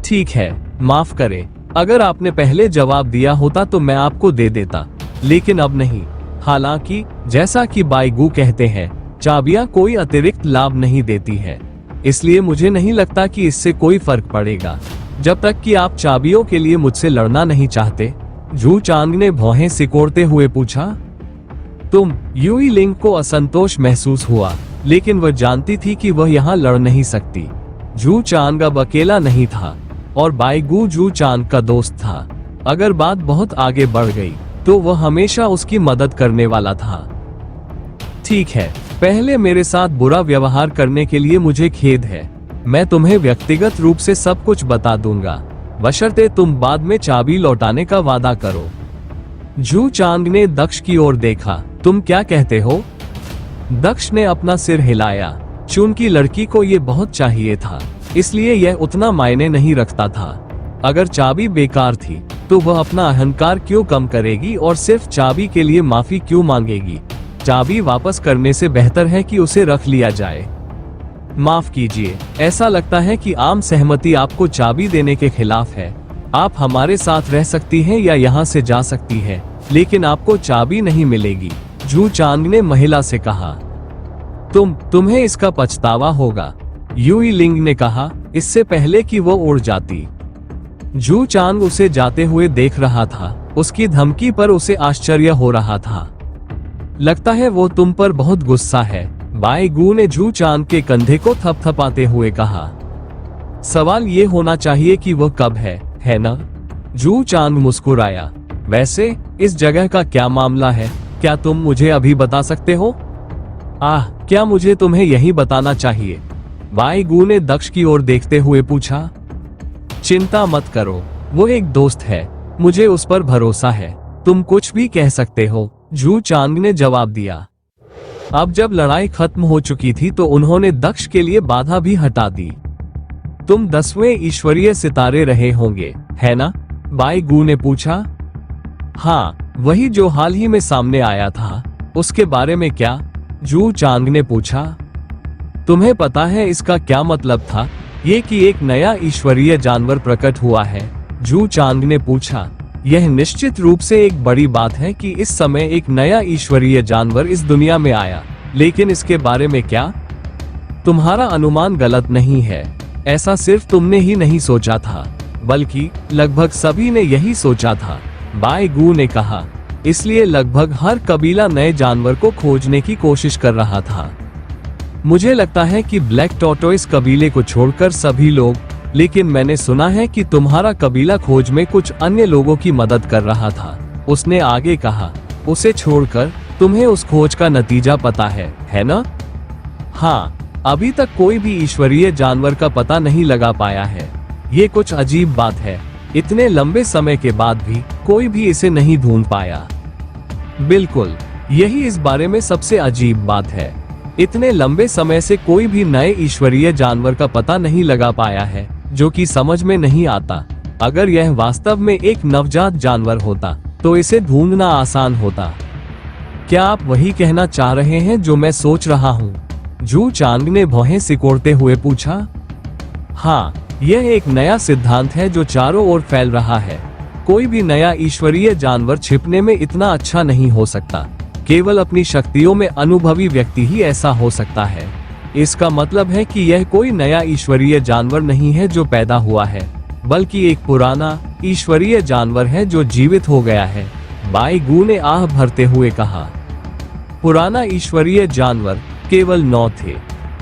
Speaker 2: ठीक है, माफ करें। अगर आपने पहले जवाब दिया होता तो मैं आपको दे देता, लेकिन अब नहीं। हालांकि जैसा कि बाई गू कहते हैं, चाबियां कोई अतिरिक्त लाभ नहीं देती है, इसलिए मुझे नहीं लगता कि इससे कोई फर्क पड़ेगा, जब तक कि आप चाबियों के लिए मुझसे लड़ना नहीं चाहते। जू चांग ने भौहें सिकोड़ते हुए पूछा। तुम? युई लिंग को असंतोष महसूस हुआ, लेकिन वह जानती थी कि वह यहाँ लड़ नहीं सकती। जू चांग अब अकेला नहीं था और बाई गू जू चांग का दोस्त था। अगर बात बहुत आगे बढ़ गई तो वह हमेशा उसकी मदद करने वाला था। ठीक है, पहले मेरे साथ बुरा व्यवहार करने के लिए मुझे खेद है। मैं तुम्हें व्यक्तिगत रूप से सब कुछ बता दूंगा, बशर्ते तुम बाद में चाबी लौटाने का वादा करो। जू चांग ने दक्ष की ओर देखा। तुम क्या कहते हो? दक्ष ने अपना सिर हिलाया। चुन की लड़की को ये बहुत चाहिए था, इसलिए यह उतना मायने नहीं रखता था। अगर चाबी बेकार थी तो वह अपना अहंकार क्यों कम करेगी और सिर्फ चाबी के लिए माफी क्यों मांगेगी? चाबी वापस करने से बेहतर है कि उसे रख लिया जाए। माफ कीजिए, ऐसा लगता है कि आम सहमति आपको चाबी देने के खिलाफ है। आप हमारे साथ रह सकती हैं या यहाँ से जा सकती हैं, लेकिन आपको चाबी नहीं मिलेगी, जू चांग ने महिला से कहा। तुम्हें इसका पछतावा होगा, युई लिंग ने कहा, इससे पहले कि वो उड़ जाती। जू चांग उसे जाते हुए देख रहा था। उसकी धमकी पर उसे आश्चर्य हो रहा था। लगता है वो तुम पर बहुत गुस्सा है, बाई गू ने जू चांग के कंधे को थपथपाते हुए कहा। सवाल ये होना चाहिए कि वो कब है ना? जू चांग मुस्कुराया। वैसे इस जगह का क्या मामला है? क्या तुम मुझे अभी बता सकते हो? आह, क्या मुझे तुम्हें यही बताना चाहिए? बाई गू ने दक्ष की ओर देखते हुए पूछा। चिंता मत करो, वो एक दोस्त है, मुझे उस पर भरोसा है। तुम कुछ भी कह सकते हो, जू चांग ने जवाब दिया। अब जब लड़ाई खत्म हो चुकी थी तो उन्होंने दक्ष के लिए बाधा भी हटा दी। तुम 10वें ईश्वरीय सितारे रहे होंगे, है ना? बाई गू ने पूछा। हाँ, वही जो हाल ही में सामने आया था। उसके बारे में क्या? जू चांग ने पूछा। तुम्हें पता है इसका क्या मतलब था? ये कि एक नया ईश्वरीय जानवर प्रकट हुआ है, जू चांग ने पूछा। यह निश्चित रूप से एक बड़ी बात है कि इस समय एक नया ईश्वरीय जानवर इस दुनिया में आया, लेकिन इसके बारे में क्या? तुम्हारा अनुमान गलत नहीं है। ऐसा सिर्फ तुमने ही नहीं सोचा था, बल्कि लगभग सभी ने यही सोचा था, बाई गू ने कहा। इसलिए लगभग हर कबीला नए जानवर को खोजने की कोशिश कर रहा था। मुझे लगता है कि ब्लैक टॉर्टोइस कबीले को छोड़कर सभी लोग, लेकिन मैंने सुना है कि तुम्हारा कबीला खोज में कुछ अन्य लोगों की मदद कर रहा था, उसने आगे कहा। उसे छोड़कर तुम्हें उस खोज का नतीजा पता है ना? हाँ, अभी तक कोई भी ईश्वरीय जानवर का पता नहीं लगा पाया है। ये कुछ अजीब बात है, इतने लंबे समय के बाद भी कोई भी इसे नहीं ढूंढ पाया। बिल्कुल, यही इस बारे में सबसे अजीब बात है। इतने लंबे समय से कोई भी नए ईश्वरीय जानवर का पता नहीं लगा पाया है, जो कि समझ में नहीं आता। अगर यह वास्तव में एक नवजात जानवर होता तो इसे ढूंढना आसान होता। क्या आप वही कहना चाह रहे हैं जो मैं सोच रहा हूँ? जू चांग ने भौहें सिकोड़ते हुए पूछा। हाँ, यह एक नया सिद्धांत है जो चारों ओर फैल रहा है। कोई भी नया ईश्वरीय जानवर छिपने में इतना अच्छा नहीं हो सकता। केवल अपनी शक्तियों में अनुभवी व्यक्ति ही ऐसा हो सकता है। इसका मतलब है कि यह कोई नया ईश्वरीय जानवर नहीं है जो पैदा हुआ है, बल्कि एक पुराना ईश्वरीय जानवर है जो जीवित हो गया है। बाई गू ने आह भरते हुए कहा। पुराना ईश्वरीय जानवर केवल 9 थे।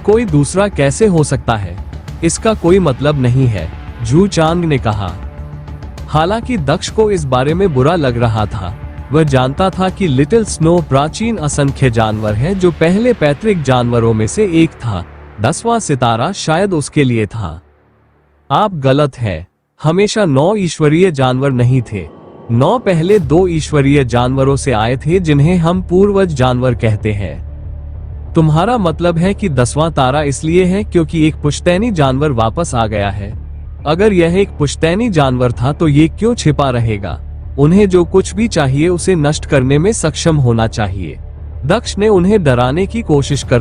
Speaker 2: कोई दूसरा कैसे हो सकता है? इसका कोई मतलब नहीं है, जू चांग ने कहा। हालांकि दक्ष को इस बारे में बुरा लग रहा था। वह जानता था कि लिटिल स्नो प्राचीन असंख्य जानवर है जो पहले पैतृक जानवरों में से एक था। 10वां सितारा शायद उसके लिए था। आप गलत हैं। हमेशा 9 ईश्वरीय जानवर नहीं थे। 9 पहले 2 ईश्वरीय जानवरों से आए थे जिन्हें हम पूर्वज जानवर कहते हैं। तुम्हारा मतलब है कि 10वां तारा इसलिए है क्योंकि एक पुश्तैनी जानवर वापस आ गया है। अगर यह एक पुश्तैनी जानवर था तो ये क्यों छिपा रहेगा? उन्हें जो कुछ भी चाहिए उसे नष्ट करने में सक्षम होना चाहिए। दक्ष ने उन्हें डराने की कोशिश करते